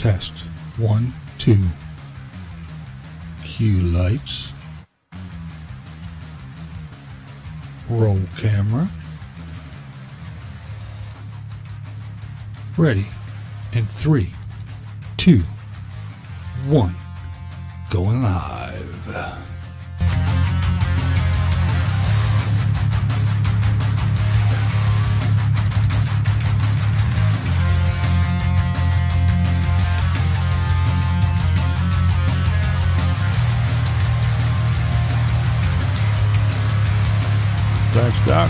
Test. 1, 2. Cue lights. Roll camera. Ready. In 3, 2, 1. Going live. Thanks, Doc.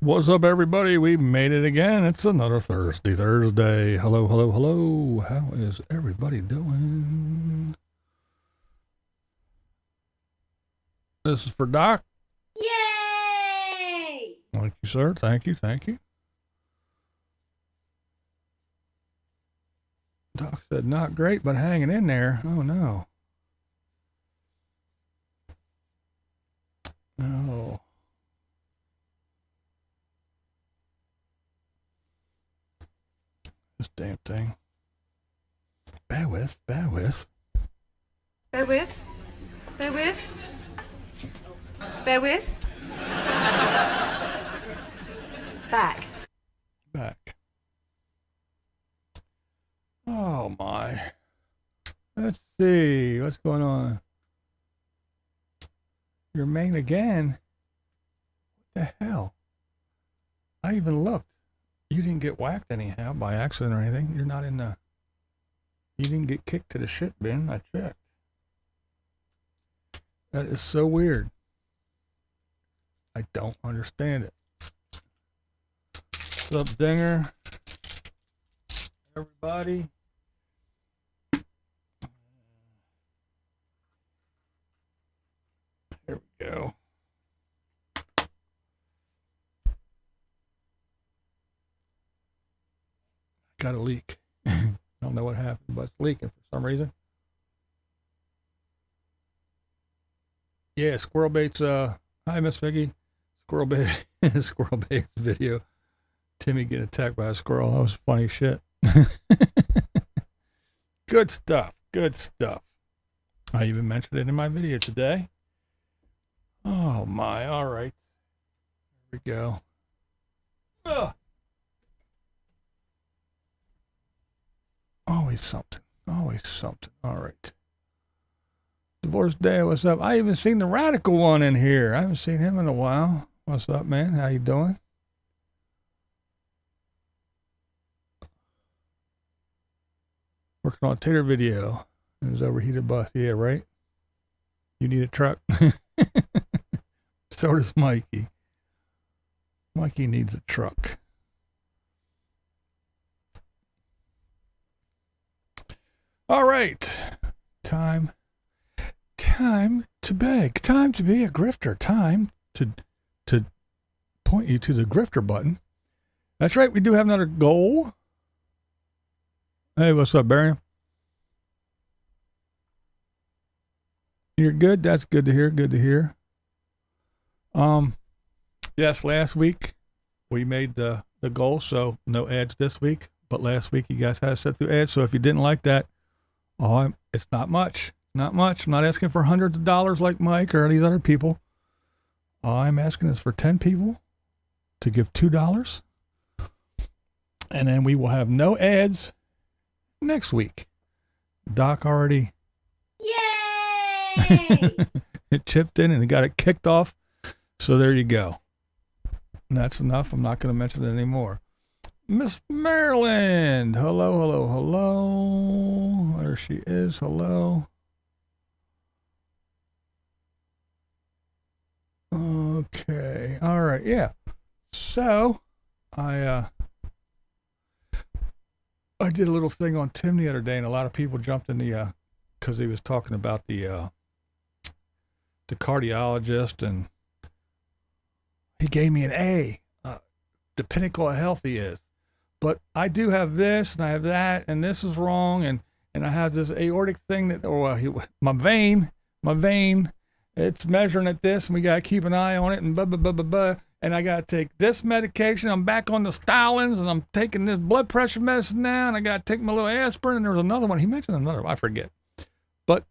What's up, everybody? We made it again. It's another Thursday. Hello, hello, hello. How is everybody doing? This is for Doc. Yay! Thank you, sir. Thank you, thank you. Doc said not great, but hanging in there. Oh, no. Oh. This damn thing. Bear with. Bear with. Bear with. Bear with. Back. Oh my. Let's see. What's going on? You're main again? What the hell? I even looked. You didn't get whacked anyhow by accident or anything. You're not in the... You didn't get kicked to the shit bin. I checked. That is so weird. I don't understand it. What's up, Dinger? Everybody. There we go. Got a leak. I don't know what happened, but it's leaking for some reason. Yeah, squirrel bait's hi Miss Figgy. Squirrel bait's video. Timmy getting attacked by a squirrel. That was funny shit. Good stuff. I even mentioned it in my video today. Oh my, all right. There we go. Ugh. Always something. Always something. All right. Divorce Day, what's up? I even seen the radical one in here. I haven't seen him in a while. What's up, man? How you doing? Working on a Tater video. It was overheated bus. Yeah, right? You need a truck? So does Mikey. Mikey needs a truck. All right. Time to beg. Time to be a grifter. Time to point you to the grifter button. That's right. We do have another goal. Hey, what's up, Barry? You're good? That's good to hear. Good to hear. Yes, last week we made the goal, so no ads this week. But last week you guys had to set through ads. So if you didn't like that, it's not much. Not much. I'm not asking for hundreds of dollars like Mike or these other people. All I'm asking is for 10 people to give $2. And then we will have no ads next week. Doc already it chipped in and it got it kicked off. So there you go. And that's enough. I'm not going to mention it anymore. Miss Maryland. Hello, hello, hello. There she is. Hello. Okay. All right. Yeah. So I did a little thing on Tim the other day, and a lot of people jumped in the because he was talking about the cardiologist, and he gave me an A. The pinnacle of health he is. But I do have this, and I have that, and this is wrong, and I have this aortic thing that, my vein, it's measuring at this, and we got to keep an eye on it, and blah, blah, blah, blah, blah. And I got to take this medication. I'm back on the Stalins, and I'm taking this blood pressure medicine now, and I got to take my little aspirin, and there was another one. He mentioned another one. I forget. But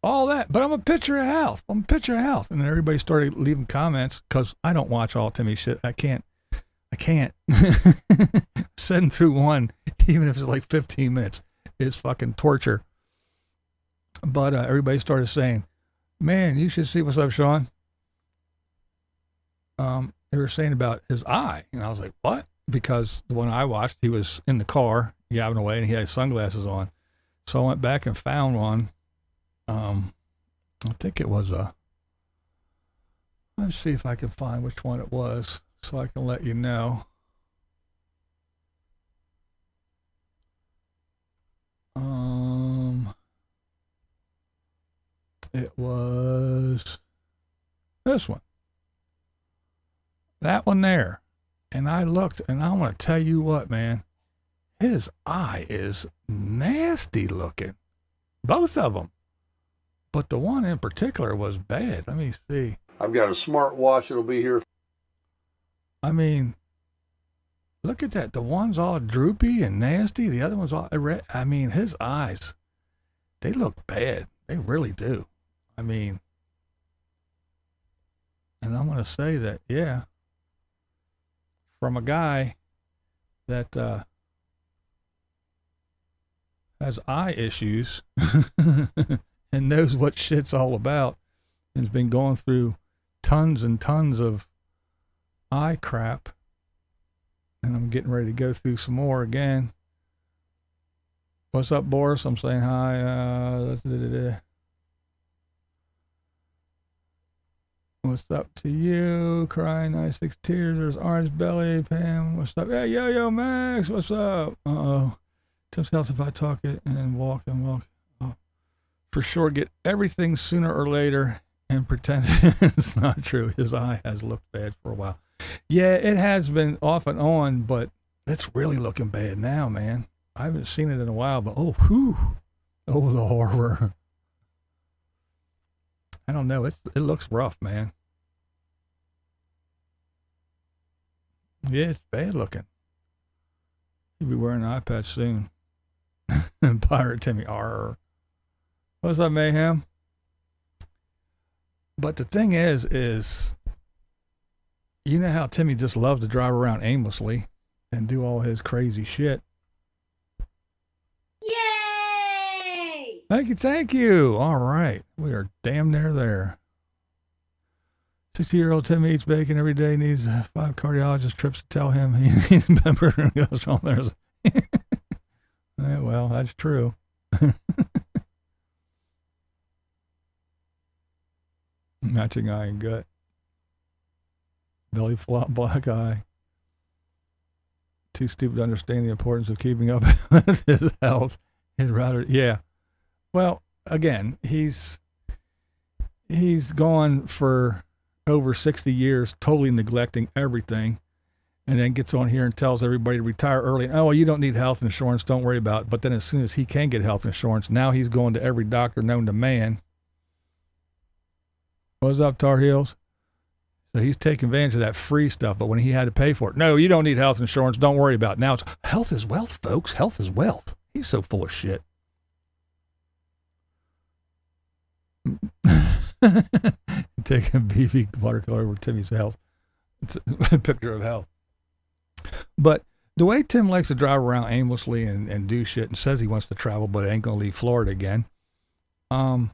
all that. But I'm a picture of health. And then everybody started leaving comments because I don't watch all Timmy shit. I can't. Sitting through one, even if it's like 15 minutes, is fucking torture. But everybody started saying, man, you should see what's up, Sean. They were saying about his eye. And I was like, what? Because the one I watched, he was in the car, yabbing away, and he had sunglasses on. So I went back and found one. I think it was let's see if I can find which one it was so I can let you know. It was this one. That one there. And I looked, and I want to tell you what, man. His eye is nasty looking. Both of them. But the one in particular was bad. Let me see. I've got a smartwatch. It'll be here. I mean, look at that. The one's all droopy and nasty. The other one's all red. I mean, his eyes, they look bad. They really do. I mean, and I'm going to say that, yeah, from a guy that has eye issues and knows what shit's all about and has been going through tons and tons of eye crap. And I'm getting ready to go through some more again. What's up, Boris? I'm saying hi. What's up to you? Crying 96 tears. There's Orange Belly. Pam, what's up? Hey, yo, Max, what's up? Tim's house, if I talk it and walk. Oh, for sure, get everything sooner or later and pretend it's not true. His eye has looked bad for a while. Yeah, it has been off and on, but it's really looking bad now, man. I haven't seen it in a while, but oh, the horror. I don't know. It looks rough, man. Yeah, it's bad looking. He'll be wearing an eye patch soon. Pirate Timmy, arr. What's up, Mayhem? But the thing is, you know how Timmy just loves to drive around aimlessly and do all his crazy shit. Thank you. All right. We are damn near there. 60-year-old Tim eats bacon every day, needs 5 cardiologist trips to tell him he's a member and goes home. There's yeah, well, that's true. Matching eye and gut. Belly flop, black eye. Too stupid to understand the importance of keeping up with his health. He'd rather, yeah. Well, again, he's gone for over 60 years, totally neglecting everything, and then gets on here and tells everybody to retire early. Oh, well, you don't need health insurance, don't worry about it. But then as soon as he can get health insurance, now he's going to every doctor known to man. What's up, Tar Heels? So he's taking advantage of that free stuff, but when he had to pay for it, no, you don't need health insurance, don't worry about it. Now it's health is wealth, folks. Health is wealth. He's so full of shit. Taking a beefy watercolor over Timmy's health. It's a picture of health. But the way Tim likes to drive around aimlessly and do shit and says he wants to travel but ain't going to leave Florida again, how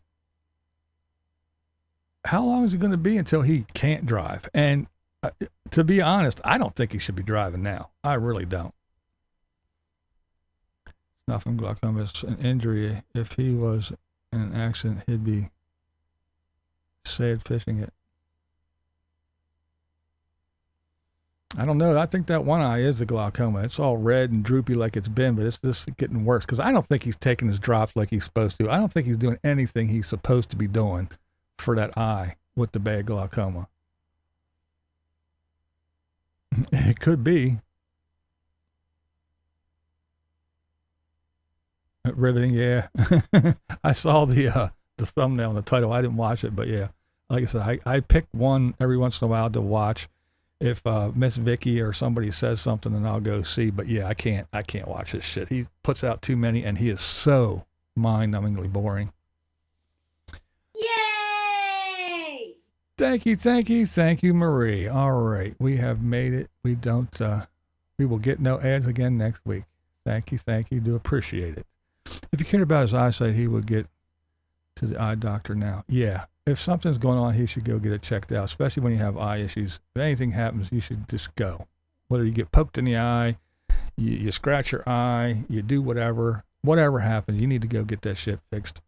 long is it going to be until he can't drive? And to be honest, I don't think he should be driving now. I really don't. Not from glaucoma, it's an injury. If he was in an accident, he'd be sad fishing it. I don't know. I think that one eye is the glaucoma. It's all red and droopy like it's been, but it's just getting worse because I don't think he's taking his drops like he's supposed to. I don't think he's doing anything he's supposed to be doing for that eye with the bad glaucoma. It could be. Riveting, yeah. I saw the thumbnail and the title. I didn't watch it, but yeah. Like I said, I pick one every once in a while to watch. If Miss Vicky or somebody says something, then I'll go see. But yeah, I can't watch this shit. He puts out too many, and he is so mind-numbingly boring. Yay! Thank you, Marie. All right, we have made it. We will get no ads again next week. Thank you. Do appreciate it. If you cared about his eyesight, he would get to the eye doctor now. Yeah. If something's going on, he should go get it checked out, especially when you have eye issues. If anything happens, you should just go. Whether you get poked in the eye, you scratch your eye, you do whatever happens, you need to go get that shit fixed.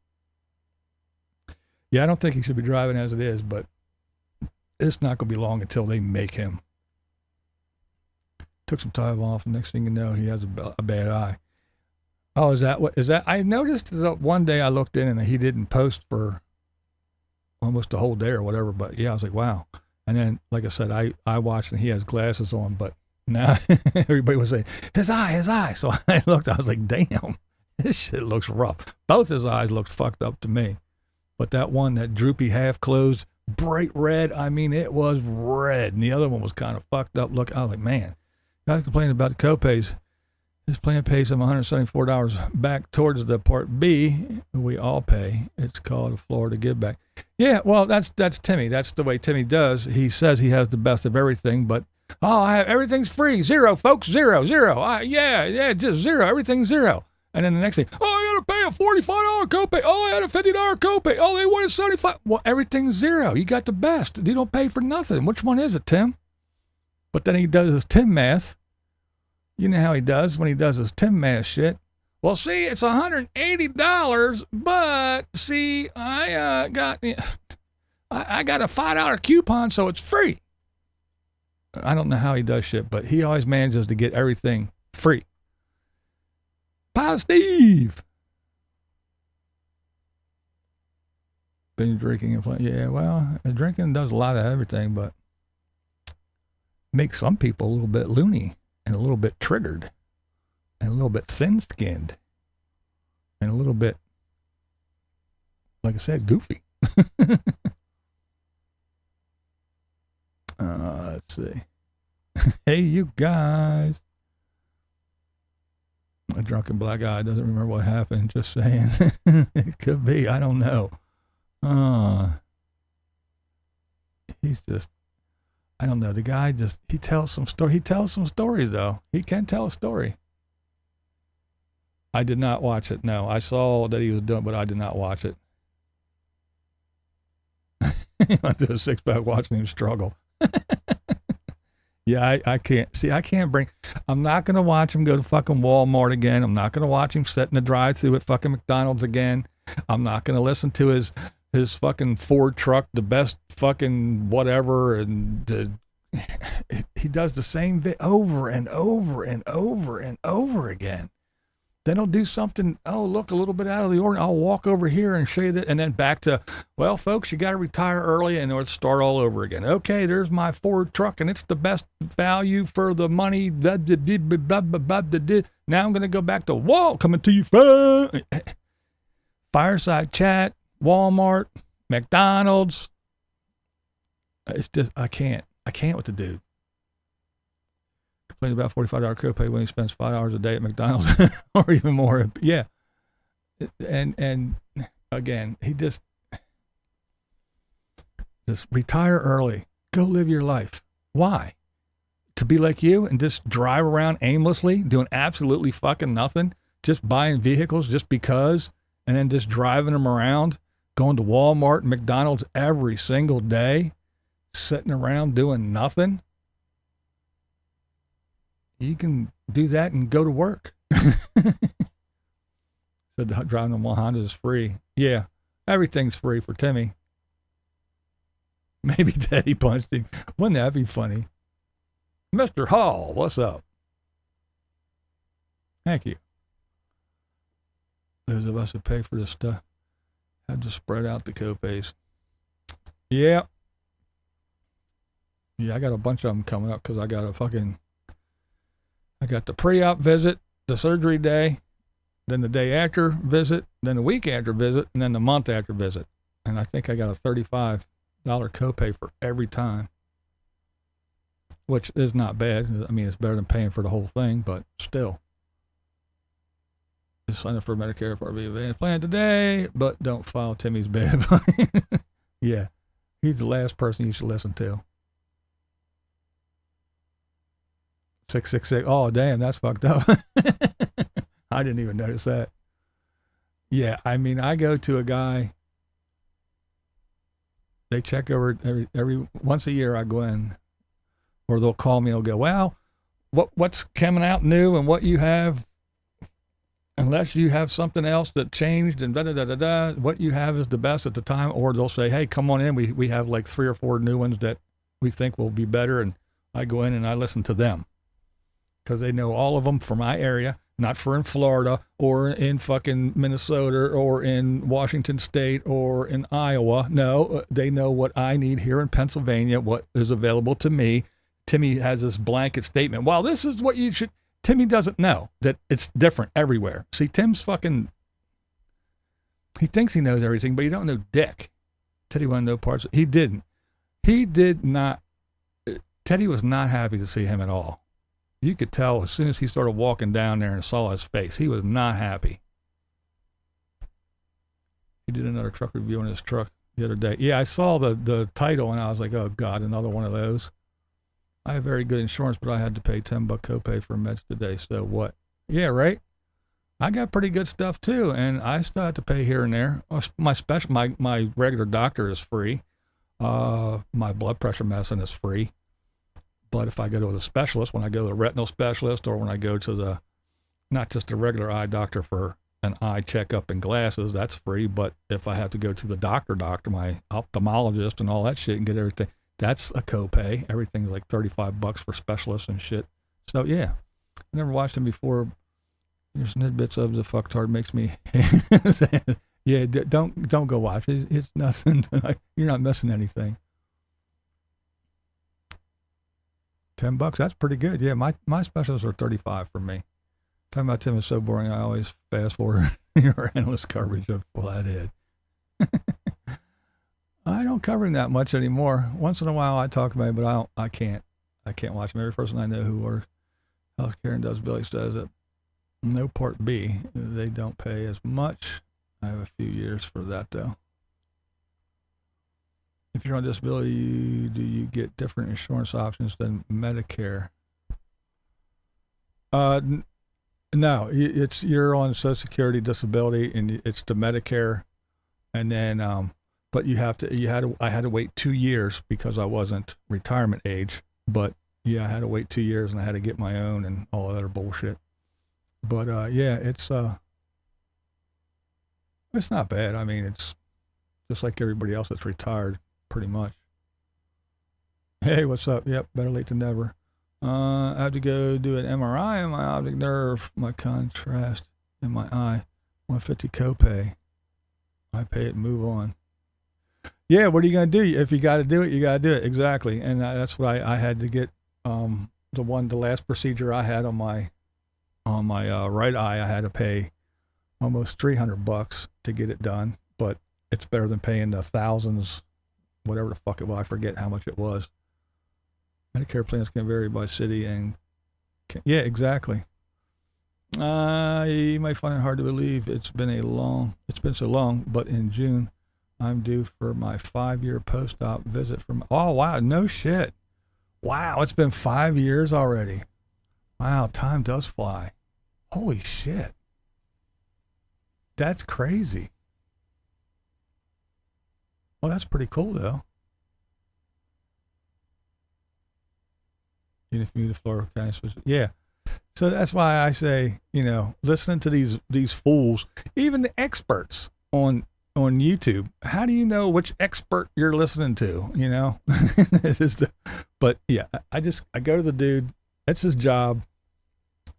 Yeah, I don't think he should be driving as it is, but it's not going to be long until they make him. Took some time off, and next thing you know, he has a bad eye. Oh, is that what? Is that? I noticed that one day I looked in and he didn't post for almost a whole day or whatever, but yeah, I was like, wow. And then, like I said, I watched and he has glasses on, but now everybody was saying, his eye. So I looked, I was like, damn, this shit looks rough. Both his eyes looked fucked up to me. But that one, that droopy, half closed, bright red, I mean, it was red. And the other one was kind of fucked up look. I was like, man, guys complaining about the copays. This plan pays him $174 back towards the Part B we all pay. It's called a Florida Give Back. Yeah, well, that's Timmy. That's the way Timmy does. He says he has the best of everything, but everything's free. Zero, folks. Zero. Yeah, just zero. Everything's zero. And then the next thing, I got to pay a $45 copay. I had a $50 copay. They wanted $75. Well, everything's zero. You got the best. You don't pay for nothing. Which one is it, Tim? But then he does his Tim math. You know how he does when he does his Tim math shit. Well, see, it's $180, but see, I got a $5 coupon, so it's free. I don't know how he does shit, but he always manages to get everything free. Pile Steve. Been drinking and playing. Yeah, well, drinking does a lot of everything, but makes some people a little bit loony and a little bit triggered and a little bit thin-skinned and a little bit, like I said, goofy. Let's see. Hey, you guys. A drunken black guy doesn't remember what happened. Just saying. It could be. I don't know. He's just, I don't know. The guy just, he tells some story. He tells some stories though. He can tell a story. I did not watch it. No, I saw that he was doing, but I did not watch it. He went to a 6-pack watching him struggle. Yeah, I can't. See, I can't bring. I'm not going to watch him go to fucking Walmart again. I'm not going to watch him sit in the drive-thru at fucking McDonald's again. I'm not going to listen to his fucking Ford truck, the best fucking whatever. And he does the same bit over and over and over and over again. Then he'll do something, oh, look, a little bit out of the ordinary. I'll walk over here and show you that. And then back to, well, folks, you got to retire early and it'll start all over again. Okay, there's my Ford truck and it's the best value for the money. Now I'm going to go back to coming to you from Fireside Chat, Walmart, McDonald's. It's just, I can't with the dude. Complains about $45 copay when he spends 5 hours a day at McDonald's or even more. Yeah. And again, he just retire early. Go live your life. Why? To be like you and just drive around aimlessly, doing absolutely fucking nothing, just buying vehicles just because, and then just driving them around, going to Walmart and McDonald's every single day, sitting around doing nothing. You can do that and go to work. So driving a Honda is free. Yeah, everything's free for Timmy. Maybe Daddy punched him. Wouldn't that be funny? Mr. Hall, what's up? Thank you. Those of us who pay for this stuff have to spread out the copays. Yeah. Yeah, I got a bunch of them coming up because I got the pre-op visit, the surgery day, then the day after visit, then the week after visit, and then the month after visit. And I think I got a $35 copay for every time, which is not bad. I mean, it's better than paying for the whole thing, but still. Just sign up for Medicare Part B Advantage plan today, but don't file Timmy's bad. Yeah, he's the last person you should listen to. 666. Oh, damn, that's fucked up. I didn't even notice that. Yeah, I mean, I go to a guy. They check over every once a year. I go in, or they'll call me. They'll go, well, what's coming out new and what you have, unless you have something else that changed and da-da-da-da-da, what you have is the best at the time. Or they'll say, hey, come on in. We have like 3 or 4 new ones that we think will be better. And I go in and I listen to them. Because they know all of them from my area, not for in Florida or in fucking Minnesota or in Washington State or in Iowa. No, they know what I need here in Pennsylvania, what is available to me. Timmy has this blanket statement. Well, this is what you should. Timmy doesn't know that it's different everywhere. See, Tim's fucking, he thinks he knows everything, but you don't know dick. Teddy wanted no parts. He didn't. He did not. Teddy was not happy to see him at all. You could tell as soon as he started walking down there and saw his face, he was not happy. He did another truck review on his truck the other day. Yeah, I saw the title and I was like, oh God, another one of those. I have very good insurance, but I had to pay $10 copay for meds today. So what? Yeah, right. I got pretty good stuff too, and I still have to pay here and there. My regular doctor is free. My blood pressure medicine is free. But if I go to the specialist, when I go to the retinal specialist, or when I go to not just a regular eye doctor for an eye checkup and glasses, that's free. But if I have to go to the doctor, my ophthalmologist and all that shit and get everything, that's a copay. Everything's like $35 for specialists and shit. So yeah, I never watched him before. Here's snippets of the fucktard makes me. Yeah, don't go watch it. It's nothing. You're not missing anything. $10, that's pretty good. Yeah, my specials are $35 for me. Talking about Tim is so boring, I always fast forward your endless coverage of Flathead. I don't cover him that much anymore. Once in a while I talk about it, but I can't watch him. Every person I know who works healthcare and does Billy says that no Part B, they don't pay as much. I have a few years for that though. If you're on disability, do you get different insurance options than Medicare? No, you're on Social Security disability, and it's the Medicare, and then but I had to wait 2 years because I wasn't retirement age. But yeah, I had to wait 2 years, and I had to get my own and all that other bullshit. But yeah, it's not bad. I mean, it's just like everybody else that's retired, pretty much. Hey, what's up? Yep, better late than never. I have to go do an MRI on my optic nerve, my contrast in my eye. 150 copay. I pay it and move on. Yeah, what are you gonna do? If you got to do it, you got to do it. Exactly, and that's what I had to get. The last procedure I had on my right eye, I had to pay almost $300 to get it done. But it's better than paying the thousands, whatever the fuck it was. I forget how much it was. Medicare plans can vary by city and yeah, exactly. You might find it hard to believe it's been so long, but in June I'm due for my 5-year post-op visit from. Oh wow, no shit. Wow, it's been 5 years already. Wow, time does fly. Holy shit. That's crazy. Well, that's pretty cool though. Even if you need a Florida County, yeah. So that's why I say, listening to these fools, even the experts on YouTube. How do you know which expert you're listening to? But yeah, I go to the dude. That's his job.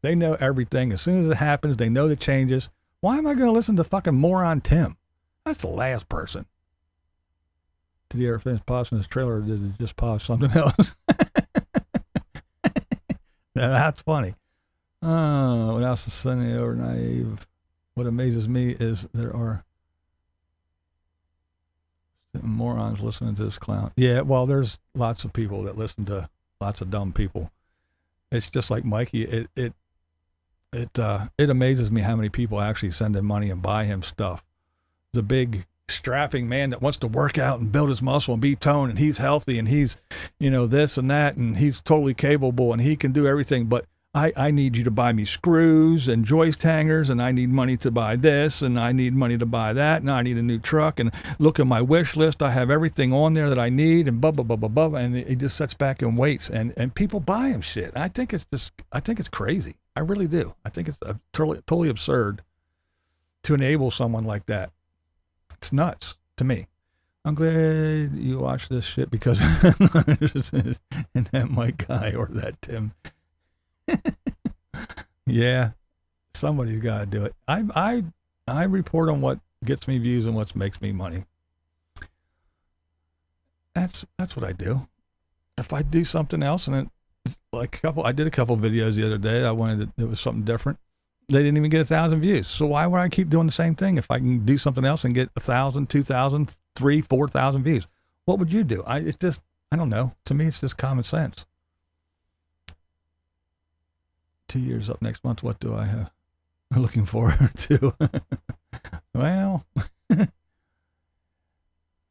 They know everything. As soon as it happens, they know the changes. Why am I going to listen to fucking moron Tim? That's the last person. Did he ever finish polishing his trailer, or did he just polish something else? Now, that's funny. What else is sunny or naive? What amazes me is there are morons listening to this clown. Yeah, well, there's lots of people that listen to lots of dumb people. It's just like Mikey. It amazes me how many people actually send him money and buy him stuff. The big strapping man that wants to work out and build his muscle and be toned, and he's healthy, and he's this and that, and he's totally capable, and he can do everything, but I need you to buy me screws and joist hangers, and I need money to buy this, and I need money to buy that, and I need a new truck, and look at my wish list, I have everything on there that I need, and blah blah blah blah blah, and he just sits back and waits, and people buy him shit. I think it's crazy. I really do. I think it's totally absurd to enable someone like that. It's nuts to me. I'm glad you watch this shit because and that Mike guy or that Tim. Yeah, somebody's got to do it. I report on what gets me views and what makes me money. That's what I do. If I do something else, and I did a couple videos the other day. It was something different. They didn't even get 1,000 views. So why would I keep doing the same thing if I can do something else and get 1,000, 2,000, 3,000, 4,000 views? What would you do? I don't know. To me, it's just common sense. 2 years up next month. What do I have? I'm looking forward to. Well,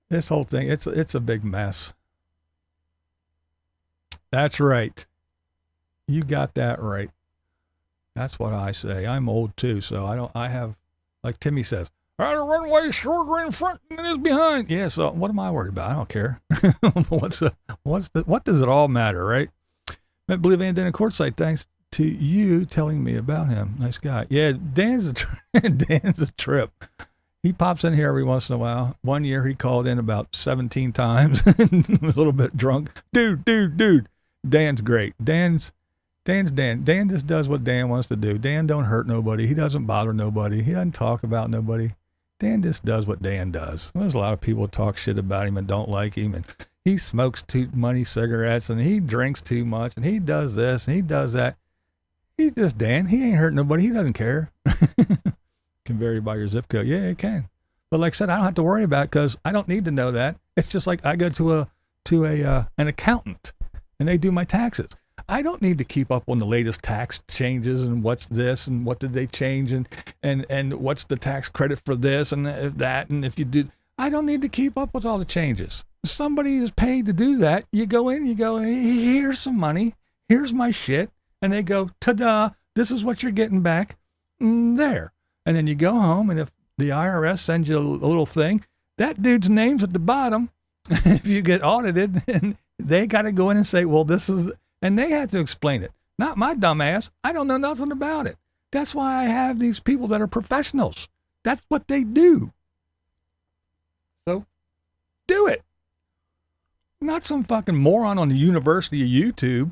this whole thing, it's a big mess. That's right. You got that right. That's what I say. I'm old too, so I have, like Timmy says, the runway shorter in front than it is behind. Yeah, so what am I worried about? I don't care. What does it all matter, right? I believe Ann did a courtside thanks to you telling me about him. Nice guy. Yeah, Dan's a trip. He pops in here every once in a while. One year he called in about 17 times, a little bit drunk. Dude. Dan's great. Dan's Dan. Dan just does what Dan wants to do. Dan don't hurt nobody. He doesn't bother nobody. He doesn't talk about nobody. Dan just does what Dan does. There's a lot of people talk shit about him and don't like him, and he smokes too many cigarettes, and he drinks too much, and he does this, and he does that. He's just Dan. He ain't hurt nobody. He doesn't care. Can vary by your zip code. Yeah, it can. But like I said, I don't have to worry about it because I don't need to know that. It's just like I go to an accountant, and they do my taxes. I don't need to keep up on the latest tax changes and what's this and what did they change and what's the tax credit for this and that. And if you do, I don't need to keep up with all the changes. Somebody is paid to do that. You go in, hey, here's some money. Here's my shit. And they go, ta-da, This is what you're getting back there. And then you go home, and if the IRS sends you a little thing, that dude's name's at the bottom. If you get audited, and they got to go in and say, well, this is, and they have to explain it. Not my dumb ass. I don't know nothing about it. That's why I have these people that are professionals. That's what they do. So do it. Not some fucking moron on the University of YouTube.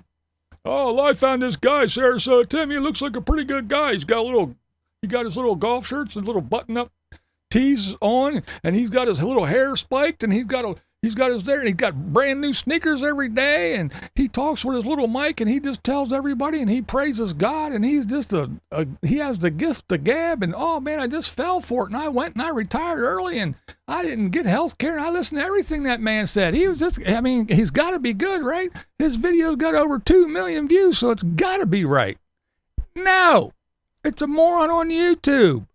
Oh, well, I found this guy, Sarasota Tim. He looks like a pretty good guy. He got his little golf shirts and little button-up tees on, and he's got his little hair spiked, and he's got his there, and he's got brand new sneakers every day, and he talks with his little mic, and he just tells everybody, and he praises God, and he's just he has the gift to gab, and oh man, I just fell for it, and I went and I retired early, and I didn't get health care, and I listened to everything that man said. He was just, I mean, he's got to be good, right? His video's got over 2 million views, so it's got to be right. No, it's a moron on YouTube.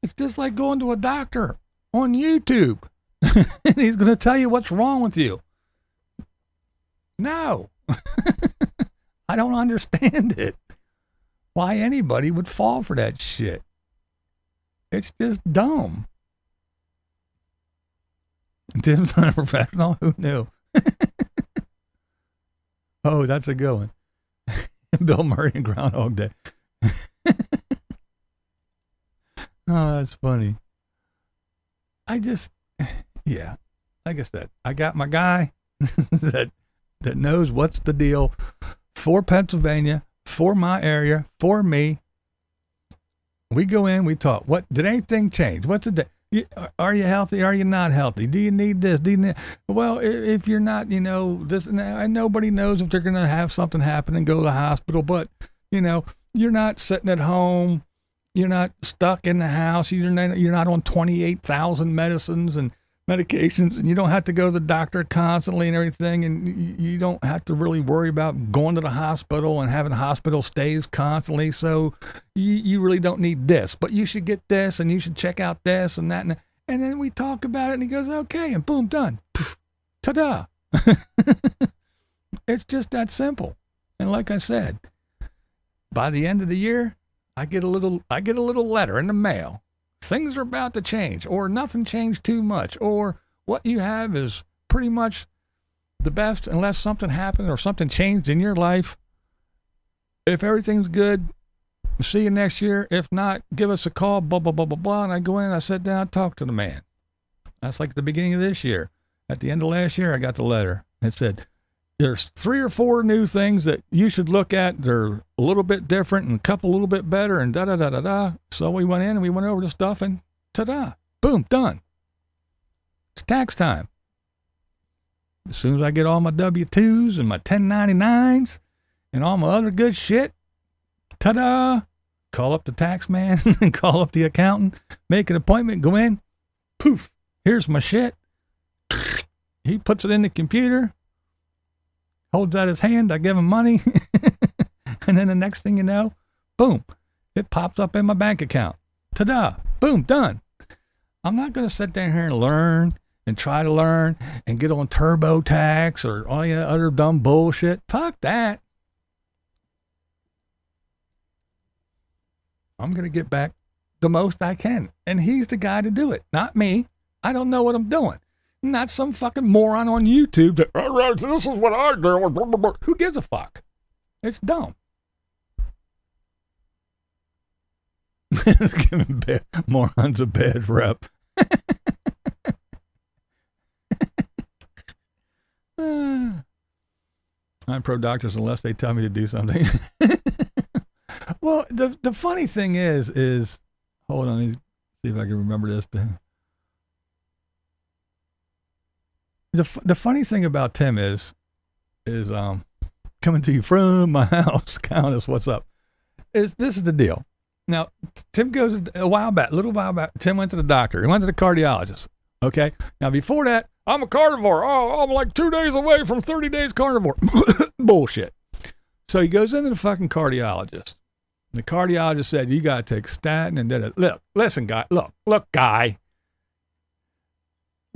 It's just like going to a doctor on YouTube, and he's going to tell you what's wrong with you. No, I don't understand it. Why anybody would fall for that shit. It's just dumb. Tim's not a professional. Who knew? Oh, that's a good one. Bill Murray and Groundhog Day. Oh, that's funny. Yeah, like I said, I got my guy that knows what's the deal for Pennsylvania, for my area, for me. We go in, we talk. What did anything change? What's the day? Are you healthy? Are you not healthy? Do you need this? Do you need? Well, if you're not, this, and nobody knows if they're going to have something happen and go to the hospital, but you're not sitting at home. You're not stuck in the house. You're not on 28,000 medicines and medications, and you don't have to go to the doctor constantly and everything, and you don't have to really worry about going to the hospital and having hospital stays constantly. So you really don't need this, but you should get this, and you should check out this and that. And then we talk about it, and he goes, okay, and boom, done. Poof, ta-da. It's just that simple. And like I said, by the end of the year, I get a little letter in the mail. Things are about to change, or nothing changed too much, or what you have is pretty much the best unless something happened or something changed in your life. If everything's good, see you next year. If not, give us a call, blah, blah, blah, blah, blah. And I go in, I sit down, talk to the man. That's like the beginning of this year. At the end of last year, I got the letter. It said, there's 3 or 4 new things that you should look at. They're a little bit different and a couple a little bit better and da-da-da-da-da. So we went in and we went over the stuff and ta-da, boom, done. It's tax time. As soon as I get all my W-2s and my 1099s and all my other good shit, ta-da, call up the tax man and call up the accountant, make an appointment, go in, poof, here's my shit. He puts it in the computer, holds out his hand, I give him money, and then the next thing you know, boom, it pops up in my bank account. Ta-da, boom, done. I'm not going to sit down here and learn and try to learn and get on TurboTax or all the other dumb bullshit. Fuck that. I'm going to get back the most I can. And he's the guy to do it, not me. I don't know what I'm doing. Not some fucking moron on YouTube that, this is what I do. Who gives a fuck? It's dumb. It's giving morons a bad rep. I'm pro doctors unless they tell me to do something. Well, the funny thing is, hold on, let me see if I can remember this. The funny thing about Tim is coming to you from my house, Countess, what's up? This is the deal. Now, Tim goes a little while back, Tim went to the doctor. He went to the cardiologist. Okay. Now, before that, I'm a carnivore. Oh, I'm like 2 days away from 30 days carnivore. Bullshit. So he goes into the fucking cardiologist. The cardiologist said, you got to take a statin and then look, listen, guy, look, guy.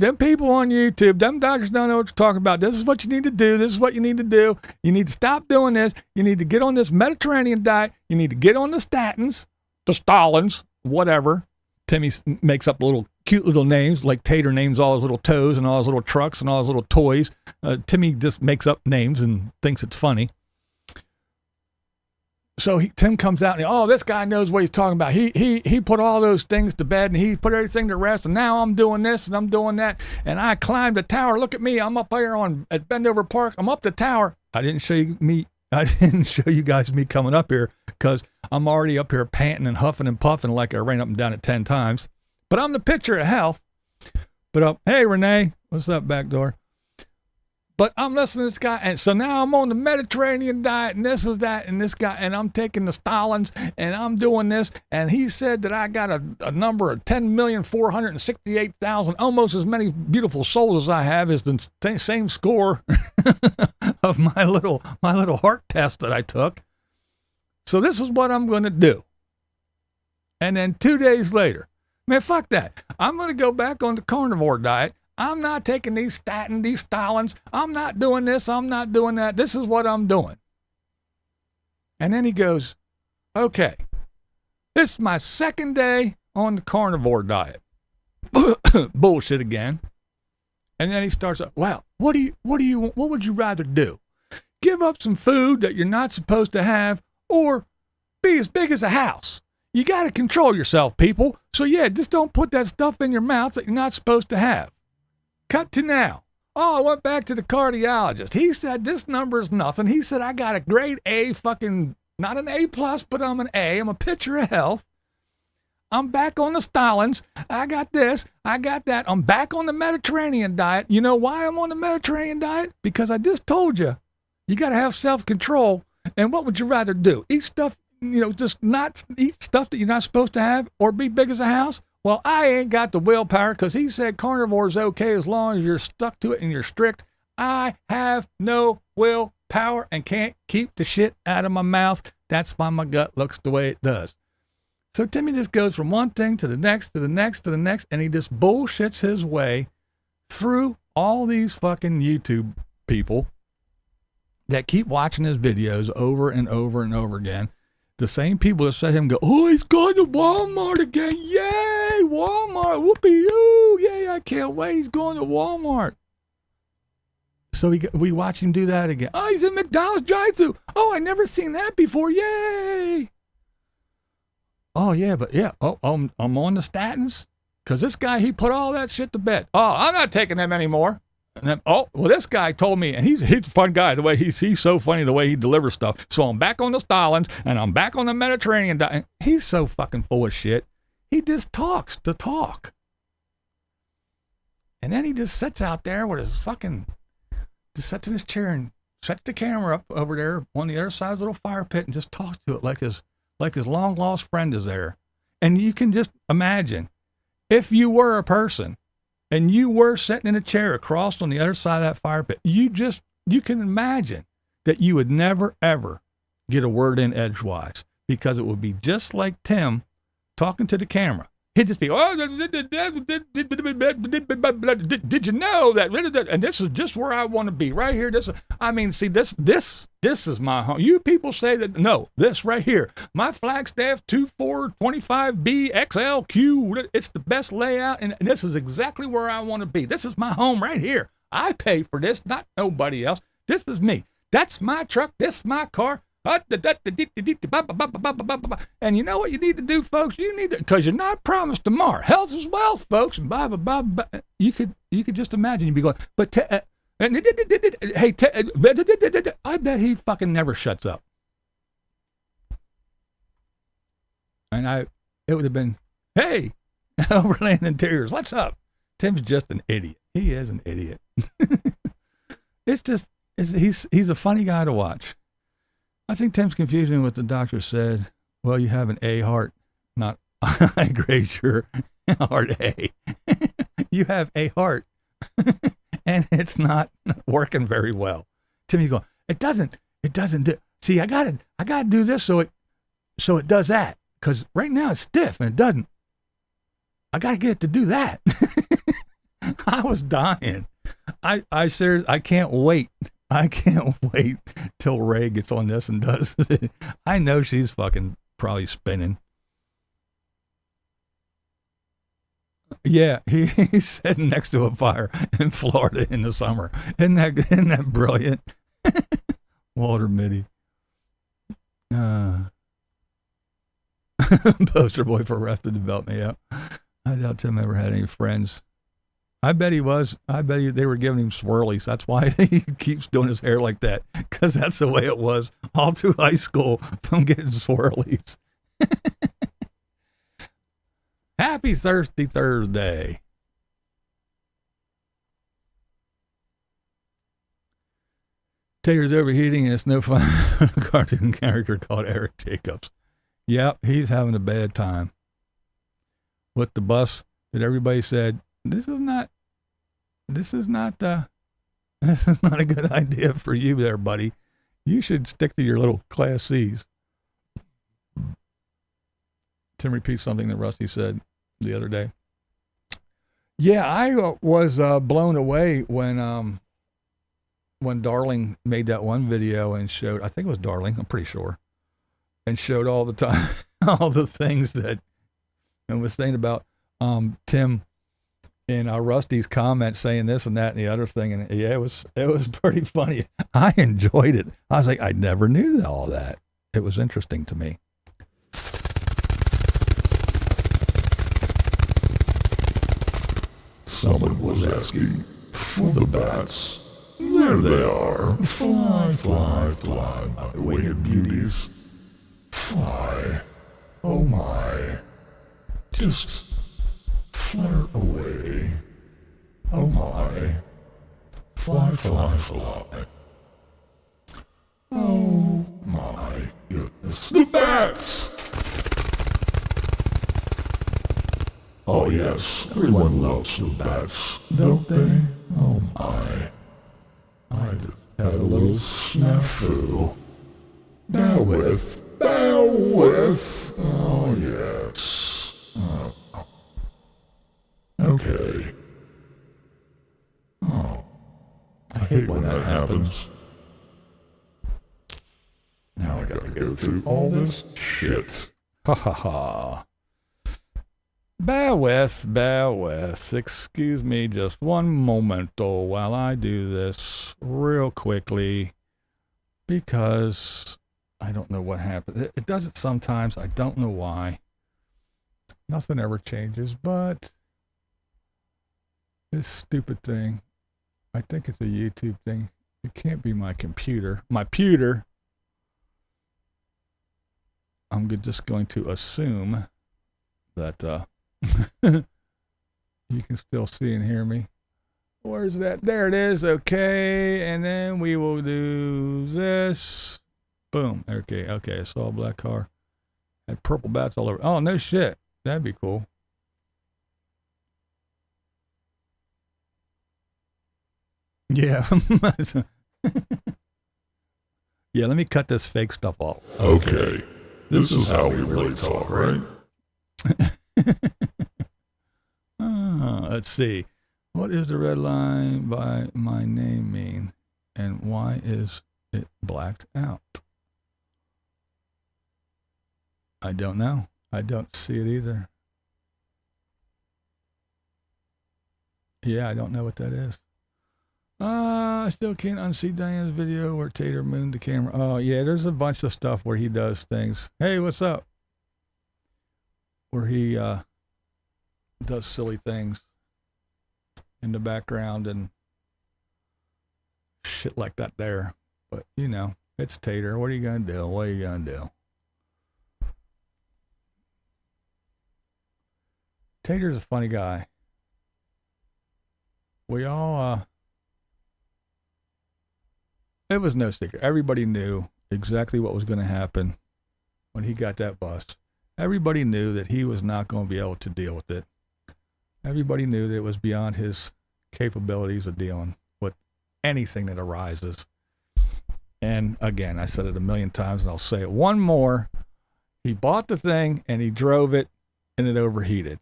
them people on YouTube, them doctors don't know what you're talking about. This is what you need to do. This is what you need to do. You need to stop doing this. You need to get on this Mediterranean diet. You need to get on the statins, the Stalins, whatever. Timmy makes up little cute little names, like Tater names all his little toes and all his little trucks and all his little toys. Timmy just makes up names and thinks it's funny. So Tim comes out and, oh, this guy knows what he's talking about. He put all those things to bed and he put everything to rest. And now I'm doing this and I'm doing that. And I climbed the tower. Look at me. I'm up here at Bendover Park. I'm up the tower. I didn't show you guys me coming up here because I'm already up here panting and huffing and puffing like I ran up and down it 10 times. But I'm the picture of health. But hey, Renee, what's up, back door? But I'm listening to this guy, and so now I'm on the Mediterranean diet, and this is that, and this guy, and I'm taking the Stalins, and I'm doing this, and he said that I got a number of 10,468,000, almost as many beautiful souls as I have, is the same score of my little heart test that I took. So this is what I'm going to do. And then 2 days later, man, fuck that. I'm going to go back on the carnivore diet. I'm not taking these Stalins. I'm not doing this. I'm not doing that. This is what I'm doing. And then he goes, okay, this is my second day on the carnivore diet. Bullshit again. And then he starts up, wow, what would you rather do? Give up some food that you're not supposed to have or be as big as a house? You got to control yourself, people. So yeah, just don't put that stuff in your mouth that you're not supposed to have. Cut to now. Oh, I went back to the cardiologist. He said this number is nothing. He said I got a grade A fucking, not an A plus, but I'm an A. I'm a picture of health. I'm back on the Stalins. I got this. I got that. I'm back on the Mediterranean diet. You know why I'm on the Mediterranean diet? Because I just told you, you got to have self-control. And what would you rather do? Eat stuff, just not eat stuff that you're not supposed to have or be big as a house? Well, I ain't got the willpower because he said carnivore is okay as long as you're stuck to it and you're strict. I have no willpower and can't keep the shit out of my mouth. That's why my gut looks the way it does. So Timmy just goes from one thing to the next, to the next, to the next, and he just bullshits his way through all these fucking YouTube people that keep watching his videos over and over and over again. The same people that said him go, oh, he's going to Walmart again. Yay, Walmart. Whoopee-oo. Yay, I can't wait. He's going to Walmart. So we watch him do that again. Oh, he's in McDonald's drive-thru. Oh, I never seen that before. Yay. Oh, yeah, but yeah. Oh, I'm on the statins because this guy, he put all that shit to bed. Oh, I'm not taking them anymore. And then, oh, well, this guy told me, and he's a fun guy, the way he's so funny the way he delivers stuff. So I'm back on the Stalins, and I'm back on the Mediterranean diet. He's so fucking full of shit. He just talks to talk. And then he just sits out there with his just sits in his chair and sets the camera up over there on the other side of the little fire pit and just talks to it like his long-lost friend is there. And you can just imagine, if you were a person, and you were sitting in a chair across on the other side of that fire pit, you can imagine that you would never, ever get a word in edgewise because it would be just like Tim talking to the camera. He'd just be, oh, did you know that? And this is just where I want to be, right here. This is my home. You people say that, no, this right here, my Flagstaff 2425B XLQ, it's the best layout, and this is exactly where I want to be. This is my home right here. I pay for this, not nobody else. This is me. That's my truck. This is my car. And you know what you need to do, folks? You need to, because you're not promised tomorrow. Health is wealth, folks. You could just imagine you'd be going, but hey, I bet he fucking never shuts up. And it would have been, hey, Overland Interiors, what's up? Tim's just an idiot. He is an idiot. He's a funny guy to watch. I think Tim's confusing what the doctor said. Well, you have an A heart, not I grade your heart A. You have a heart, and it's not working very well. Timmy's going, it doesn't do. See, I gotta do this so it does that, because right now it's stiff and it doesn't. I gotta get it to do that. I was dying. I seriously, I can't wait. I can't wait till Ray gets on this and does it. I know she's fucking probably spinning. Yeah, he's sitting next to a fire in Florida in the summer. Isn't that brilliant? Walter Mitty. Poster boy for Arrested Development, yeah. I doubt Tim ever had any friends. I bet he was. I bet they were giving him swirlies. That's why he keeps doing his hair like that, because that's the way it was all through high school from getting swirlies. Happy Thirsty Thursday. Tater's overheating and it's no fun. A cartoon character called Eric Jacobs. Yep, he's having a bad time. With the bus that everybody said, this is not a good idea for you there, buddy. You should stick to your little Class C's. Tim repeats something that Rusty said the other day. Yeah, I was blown away when Darling made that one video and showed, I think it was Darling, I'm pretty sure, and showed all the time, all the things that, and was saying about Tim and Rusty's comments saying this and that and the other thing. And yeah, it was pretty funny. I enjoyed it. I was like, I never knew all that. It was interesting to me. Someone was asking for the bats. There they are. Fly, fly, fly, my winged beauties. Fly. Oh my. Just flare away. Oh my. Fly, fly, fly. Oh my goodness. The bats! Oh yes, everyone loves the bats, don't they? Oh my. I just had a little snafu. Bear with. Oh yes. Oh. Okay. Oh. I hate when that happens. Now I gotta go through all this shit. Ha ha ha. Bear with. Excuse me just one momento while I do this real quickly, because I don't know what happened. It does it sometimes. I don't know why. Nothing ever changes, but this stupid thing, I think it's a YouTube thing. It can't be my computer. My pewter. I'm just going to assume that you can still see and hear me. Where's that? There it is. Okay. And then we will do this. Boom. Okay. I saw a black car. Had purple bats all over. Oh, no shit. That'd be cool. Yeah. Yeah, let me cut this fake stuff off. Okay. This is how we really talk, right? Let's see. What is the red line by my name mean? And why is it blacked out? I don't know. I don't see it either. Yeah, I don't know what that is. I still can't unsee Diane's video where Tater mooned the camera. Oh, yeah, there's a bunch of stuff where he does things. Hey, what's up? Where he does silly things in the background and shit like that there. But, you know, it's Tater. What are you going to do? What are you going to do? Tater's a funny guy. We all, it was no secret. Everybody knew exactly what was going to happen when he got that bus. Everybody knew that he was not going to be able to deal with it. Everybody knew that it was beyond his capabilities of dealing with anything that arises. And again, I said it a million times and I'll say it one more. He bought the thing and he drove it and it overheated.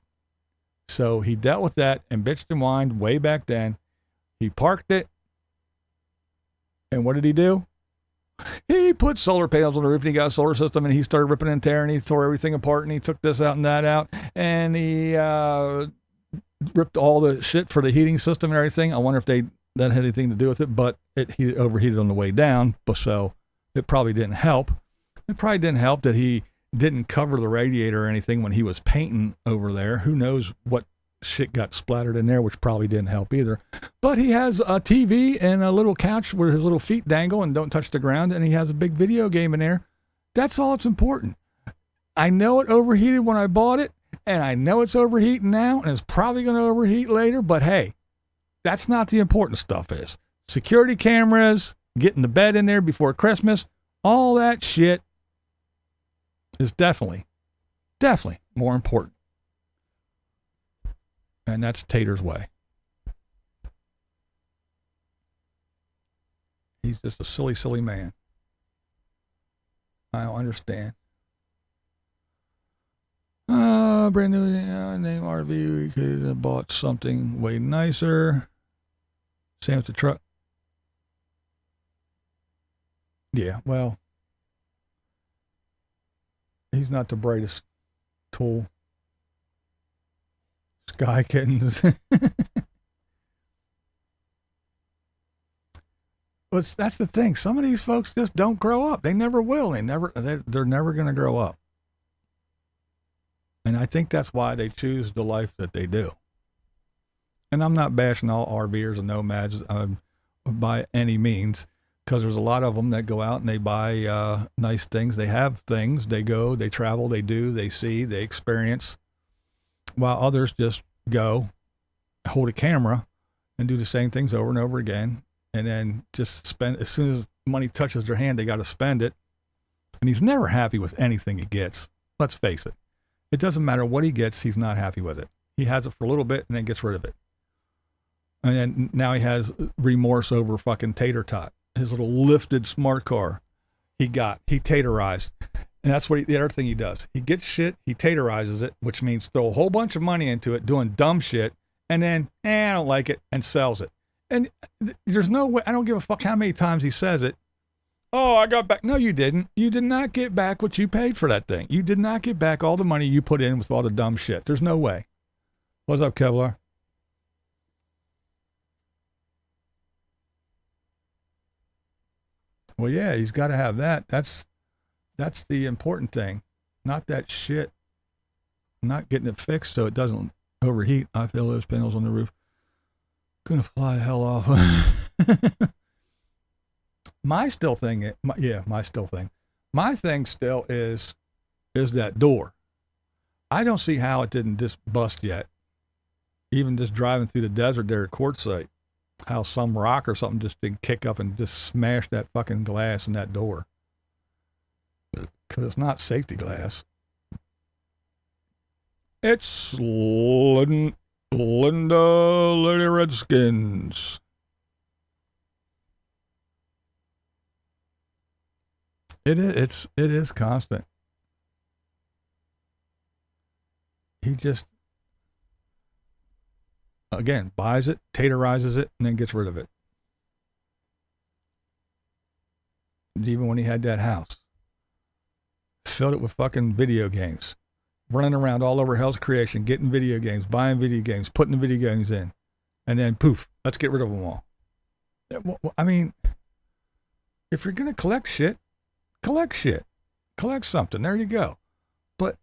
So he dealt with that and bitched and whined way back then. He parked it. And what did he do? He put solar panels on the roof and he got a solar system and he started ripping and tearing. He tore everything apart and he took this out and that out. And he ripped all the shit for the heating system and everything. I wonder if that had anything to do with it, but he overheated on the way down. So it probably didn't help. It probably didn't help that he didn't cover the radiator or anything when he was painting over there. Who knows what shit got splattered in there, which probably didn't help either. But he has a TV and a little couch where his little feet dangle and don't touch the ground, and he has a big video game in there. That's all that's important. I know it overheated when I bought it, and I know it's overheating now, and it's probably going to overheat later, but hey, that's not the important stuff is. Security cameras, getting the bed in there before Christmas, all that shit is definitely more important. And that's Tater's way. He's just a silly, silly man. I don't understand. Brand new name RV. We could have bought something way nicer. Same with the truck. Yeah, well, he's not the brightest tool. Sky kittens. But that's the thing. Some of these folks just don't grow up. They never will. They're never going to grow up. And I think that's why they choose the life that they do. And I'm not bashing all RVers and nomads by any means, because there's a lot of them that go out and they buy nice things. They have things. They go, they travel, they do, they see, they experience, while others just go, hold a camera, and do the same things over and over again, and then just spend, as soon as money touches their hand, they got to spend it. And he's never happy with anything he gets. Let's face it. It doesn't matter what he gets, he's not happy with it. He has it for a little bit and then gets rid of it. And then now he has remorse over fucking Tater Tot, his little lifted smart car he taterized. And that's what the other thing he does. He gets shit, he taterizes it, which means throw a whole bunch of money into it, doing dumb shit, and then, I don't like it, and sells it. And there's no way, I don't give a fuck how many times he says it. Oh, I got back. No, you didn't. You did not get back what you paid for that thing. You did not get back all the money you put in with all the dumb shit. There's no way. What's up, Kevlar? Well, yeah, he's got to have that. That's the important thing. Not that shit. Not getting it fixed so it doesn't overheat. I feel those panels on the roof. Gonna fly the hell off. My still thing. My thing still is that door. I don't see how it didn't just bust yet. Even just driving through the desert there at Quartzsite, how some rock or something just didn't kick up and just smash that fucking glass in that door. Because it's not safety glass. It's Linda Lady Redskins. It is constant. He just, again, buys it, taterizes it, and then gets rid of it. Even when he had that house, filled it with fucking video games, running around all over hell's creation, getting video games, buying video games, putting the video games in, and then poof, let's get rid of them all. I mean, if you're going to collect shit, collect something. There you go. But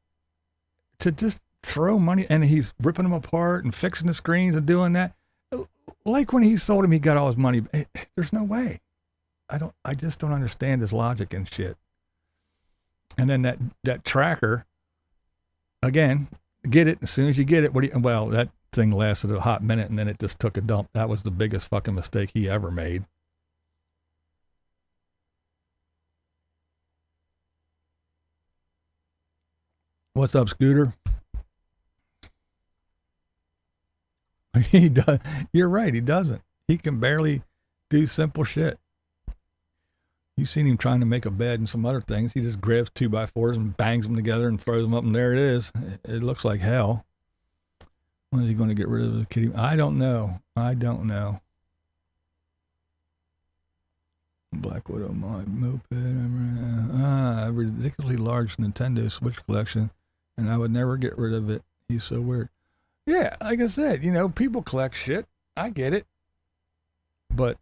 to just throw money, and he's ripping them apart and fixing the screens and doing that, like when he sold him, he got all his money. There's no way. I just don't understand his logic and shit. And then that tracker, again, get it as soon as you get it. Well, that thing lasted a hot minute and then it just took a dump. That was the biggest fucking mistake he ever made. What's up, Scooter? He does. You're right. He doesn't. He can barely do simple shit. You've seen him trying to make a bed and some other things. He just grabs 2x4s and bangs them together and throws them up, and there it is. It looks like hell. When is he going to get rid of the kitty? I don't know. Black Widow, my moped, a ridiculously large Nintendo Switch collection, and I would never get rid of it. He's so weird. Yeah, like I said, people collect shit. I get it. But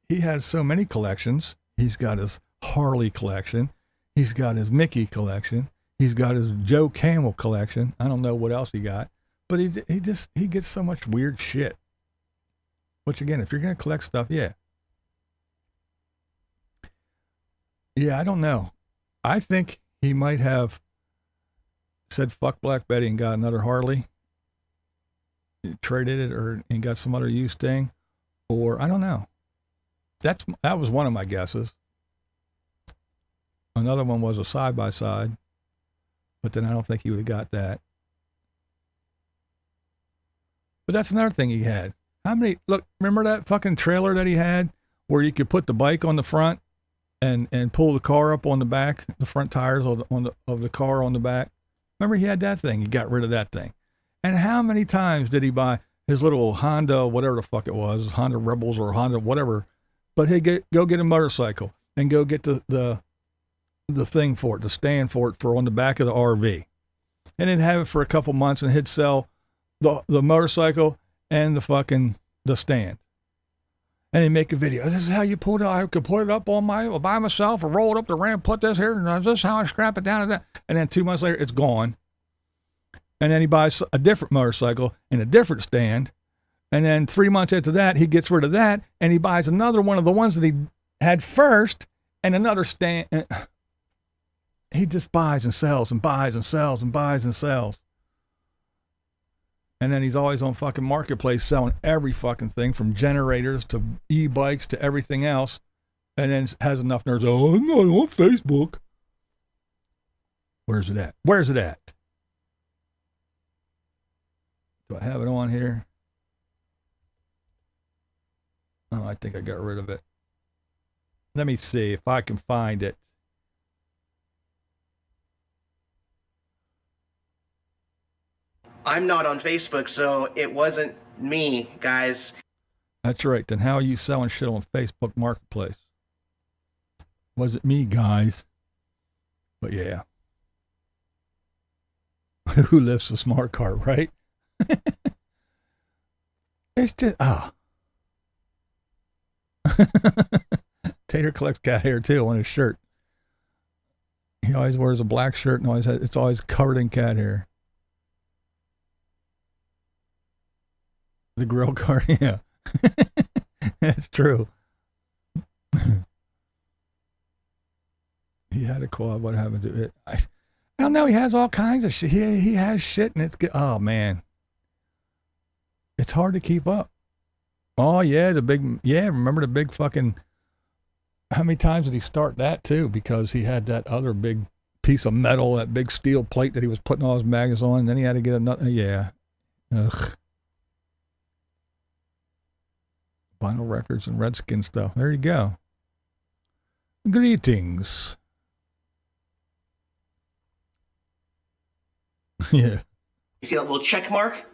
he has so many collections. He's got his Harley collection. He's got his Mickey collection. He's got his Joe Camel collection. I don't know what else he got. But he gets so much weird shit. Which again, if you're going to collect stuff, yeah. Yeah, I don't know. I think he might have said fuck Black Betty and got another Harley. Traded it and got some other used thing. Or I don't know. That was one of my guesses. Another one was a side-by-side. But then I don't think he would have got that. But that's another thing he had. Remember that fucking trailer that he had where you could put the bike on the front and pull the car up on the back, the front tires of the car on the back? Remember he had that thing? He got rid of that thing. And how many times did he buy his little Honda, whatever the fuck it was, Honda Rebels or Honda whatever, but he'd go get a motorcycle and go get the thing for it, the stand for it for on the back of the RV. And then have it for a couple months and he'd sell the motorcycle and the stand. And he'd make a video. This is how you pull it out. I could put it up by myself or roll it up the ramp, put this here, and this is how I strap it down to that. And then 2 months later, it's gone. And then he buys a different motorcycle and a different stand. And then 3 months after that, he gets rid of that and he buys another one of the ones that he had first and another stand. He just buys and sells and buys and sells and buys and sells. And then he's always on fucking Marketplace selling every fucking thing from generators to e-bikes to everything else. And then has enough nerves. Oh, I'm not on Facebook. Where's it at? Do I have it on here? Oh, I think I got rid of it. Let me see if I can find it. I'm not on Facebook, so it wasn't me, guys. That's right. Then how are you selling shit on Facebook Marketplace? Was it me, guys? But yeah. Who lifts a smart cart, right? It's just, Tater collects cat hair too on his shirt. He always wears a black shirt and it's always covered in cat hair. The grill cart, yeah. That's true. He had a quad. What happened to it? I don't know. He has all kinds of shit. He has shit and it's good. Oh, man. It's hard to keep up. Oh, yeah. Remember the big fucking, how many times did he start that too? Because he had that other big piece of metal, that big steel plate that he was putting all his mags on. And then he had to get another, yeah. Ugh. Vinyl records and Redskin stuff. There you go. Greetings. Yeah. You see that little check mark?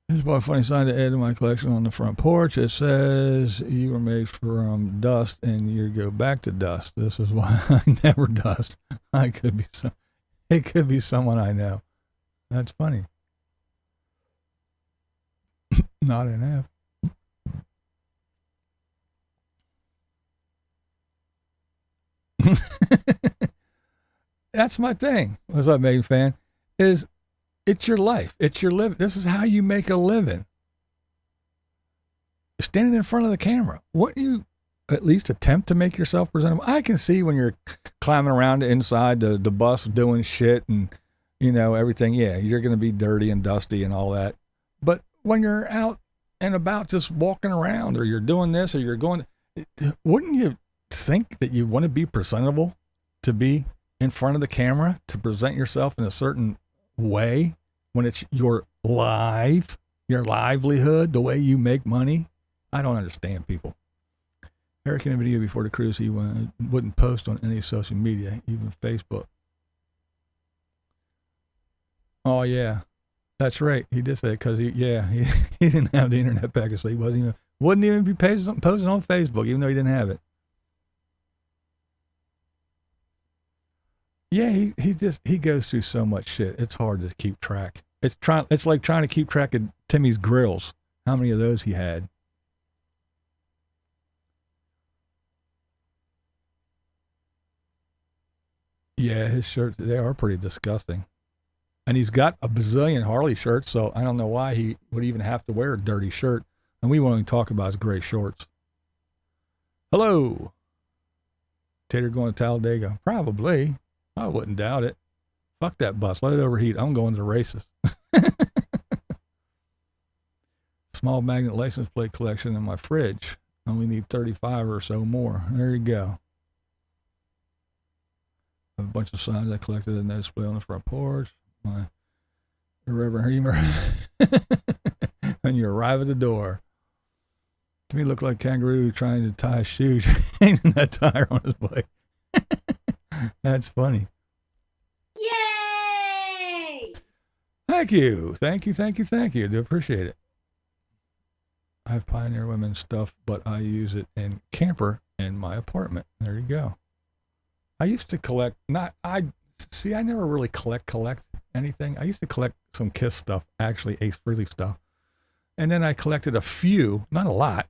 Here's a funny sign to add to my collection on the front porch. It says you were made from dust and you go back to dust. This is why I never dust. It could be someone I know. That's funny. Not enough. That's my thing. What's up, Megan fan? It's your life. It's your living. This is how you make a living. Standing in front of the camera. Wouldn't you at least attempt to make yourself presentable? I can see when you're climbing around inside the bus doing shit and, everything. Yeah, you're going to be dirty and dusty and all that. But when you're out and about just walking around or you're doing this or you're going, wouldn't you think that you want to be presentable to be in front of the camera, to present yourself in a certain way when it's your livelihood, the way you make money? I don't understand people. Eric, in a video before the cruise, he wouldn't post on any social media, even Facebook. Oh yeah, that's right. He did say because he he didn't have the internet package, so he wouldn't even be posting on Facebook, even though he didn't have it. Yeah, he goes through so much shit. It's hard to keep track. It's like trying to keep track of Timmy's grills. How many of those he had? Yeah, his shirts, they are pretty disgusting. And he's got a bazillion Harley shirts, so I don't know why he would even have to wear a dirty shirt. And we won't even talk about his gray shorts. Hello. Tater going to Talladega? Probably. I wouldn't doubt it. Fuck that bus. Let it overheat. I'm going to the races. Small magnet license plate collection in my fridge. Only need 35 or so more. There you go. A bunch of signs I collected in that display on the front porch. My irreverent humor. When you arrive at the door. To me, look like kangaroo trying to tie a shoe, changing that tire on his bike. That's funny. Yay! Thank you. I do appreciate it. I have Pioneer Women's stuff, but I use it in camper in my apartment. There you go. I used to collect, I never really collect anything. I used to collect some Kiss stuff, actually Ace Frehley stuff. And then I collected a few, not a lot,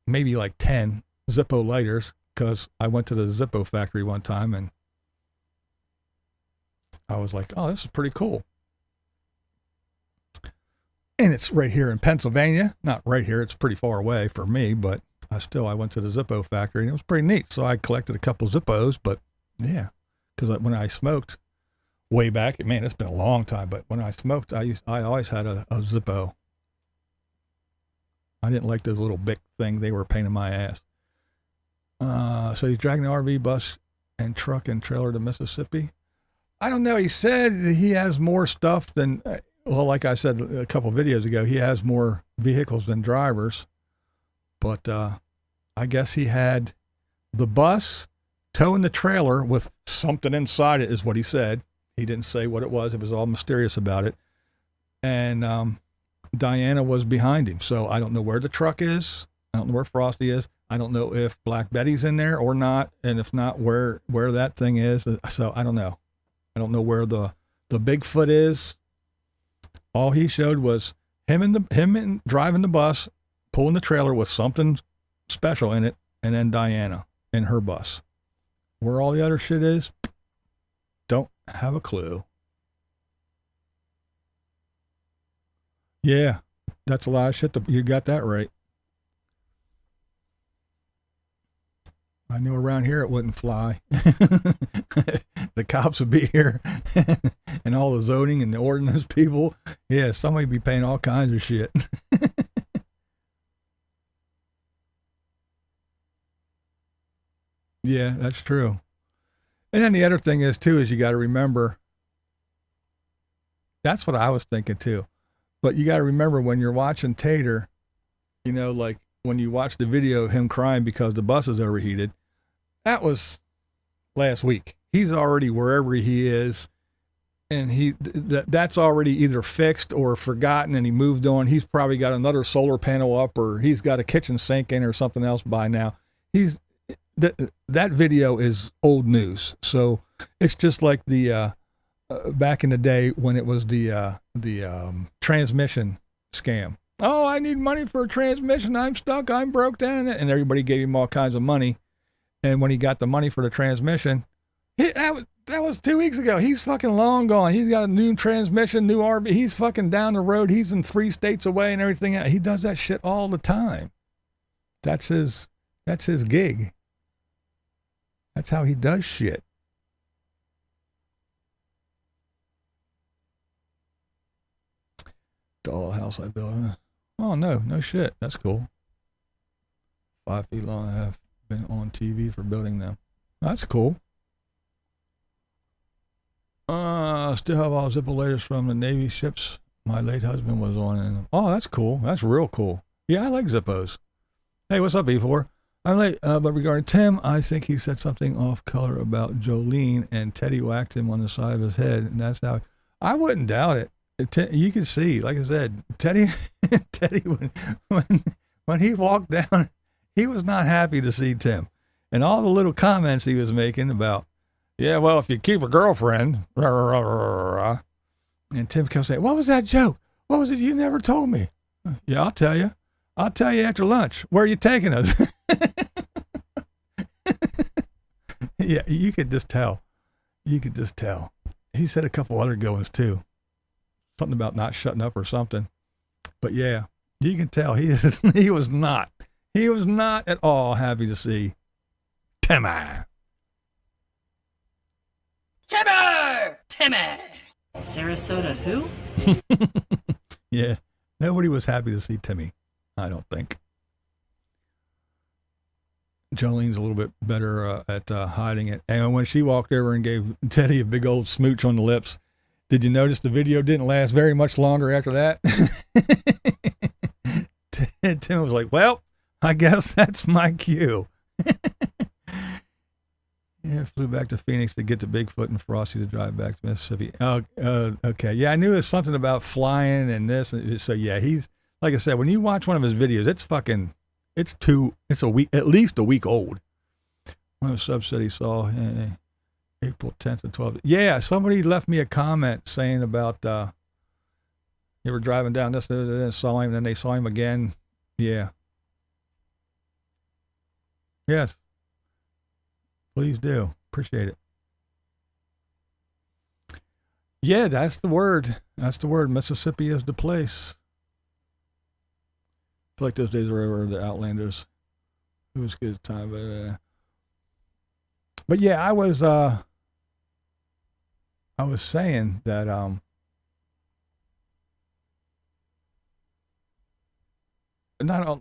maybe like 10 Zippo lighters, because I went to the Zippo factory one time and I was like, oh, this is pretty cool. And it's right here in Pennsylvania. Not right here, it's pretty far away for me, but I went to the Zippo factory and it was pretty neat. So I collected a couple Zippos, but yeah, because when I smoked way back, man, it's been a long time, but when I smoked, I always had a Zippo. I didn't like those little big thing. They were a pain in my ass. So he's dragging the RV, bus, and truck and trailer to Mississippi. I don't know. He said he has more stuff than, well, like I said a couple videos ago, he has more vehicles than drivers. But I guess he had the bus towing the trailer with something inside it is what he said. He didn't say what it was. It was all mysterious about it. And Diana was behind him. So I don't know where the truck is. I don't know where Frosty is. I don't know if Black Betty's in there or not. And if not, where that thing is. So I don't know. I don't know where the Bigfoot is. All he showed was him and driving the bus, pulling the trailer with something special in it, and then Diana in her bus. Where all the other shit is, don't have a clue. Yeah, that's a lot of shit. You got that right. I know around here it wouldn't fly. The cops would be here and all the zoning and the ordinance people. Yeah, somebody would be paying all kinds of shit. Yeah, that's true. And then the other thing is too, is you got to remember, that's what I was thinking too. But you got to remember when you're watching Tater, you know, like when you watch the video of him crying because the bus is overheated, that was last week. He's already wherever he is, and that's already either fixed or forgotten, and he moved on. He's probably got another solar panel up, or he's got a kitchen sink in or something else by now. That video is old news. So it's just like the back in the day when it was the transmission scam. Oh, I need money for a transmission. I'm stuck. I'm broke down. And everybody gave him all kinds of money. And when he got the money for the transmission, that was 2 weeks ago. He's fucking long gone. He's got a new transmission, new RV. He's fucking down the road. He's in 3 states away and everything. He does that shit all the time. That's his gig. That's how he does shit. Dollhouse I built. Oh, no shit. That's cool. 5 feet long. I have been on TV for building them. That's cool. Still have all Zippo latest from the Navy ships my late husband was on. And oh, that's cool. That's real cool. Yeah, I like Zippos. Hey, what's up, E4? I'm late, but regarding Tim, I think he said something off color about Jolene, and Teddy whacked him on the side of his head, and that's how. I wouldn't doubt it. You can see, like I said, Teddy, Teddy, when he walked down, he was not happy to see Tim, and all the little comments he was making about, yeah, well, if you keep a girlfriend, rah, rah, rah, rah, and Tim kept saying, what was that joke? What was it you never told me? Yeah, I'll tell you. I'll tell you after lunch. Where are you taking us? Yeah, you could just tell. You could just tell. He said a couple other good ones too. Something about not shutting up or something. But yeah, you can tell he was not at all happy to see Timmy. Timmy! Sarasota who? Yeah, nobody was happy to see Timmy, I don't think. Jolene's a little bit better at hiding it. And when she walked over and gave Teddy a big old smooch on the lips, did you notice the video didn't last very much longer after that? Tim was like, well, I guess that's my cue. Yeah, flew back to Phoenix to get to Bigfoot and Frosty to drive back to Mississippi. Oh, okay. Yeah, I knew it was something about flying and this. So yeah, he's, like I said, when you watch one of his videos, it's a week, at least a week old. One of the subs said he saw April 10th and 12th. Yeah, somebody left me a comment saying about they were driving down this, saw him, then they saw him again. Yeah. Yes. Please do. Appreciate it. Yeah, that's the word. That's the word. Mississippi is the place. I feel like those days are over. The Outlanders. It was a good time, but yeah, I was saying that not all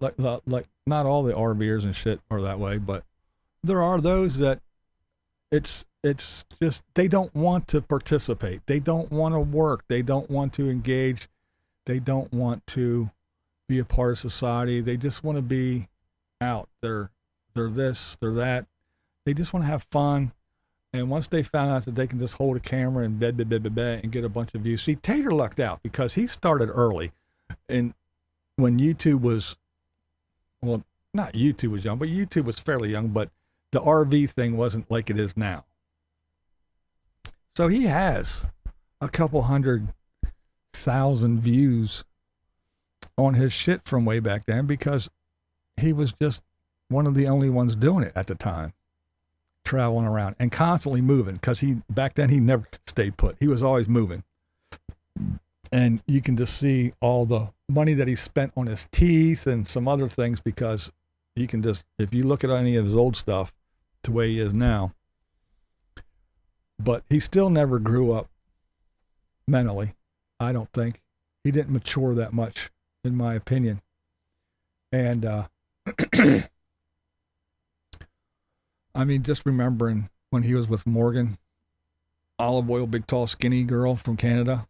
not all the RVers and shit are that way, but there are those that it's just they don't want to participate. They don't want to work. They don't want to engage. They don't want to be a part of society. They just want to be out. They're this, they're that. They just want to have fun. And once they found out that they can just hold a camera and and get a bunch of views. See, Tater lucked out because he started early. And when YouTube was, well, not YouTube was young, but YouTube was fairly young, but the RV thing wasn't like it is now. So he has a couple 100,000 views on his shit from way back then because he was just one of the only ones doing it at the time, traveling around and constantly moving because back then he never stayed put. He was always moving. And you can just see all the money that he spent on his teeth and some other things because you can just, if you look at any of his old stuff, the way he is now. But he still never grew up mentally, I don't think. He didn't mature that much, in my opinion. And, I mean, just remembering when he was with Morgan, olive oil, big, tall, skinny girl from Canada.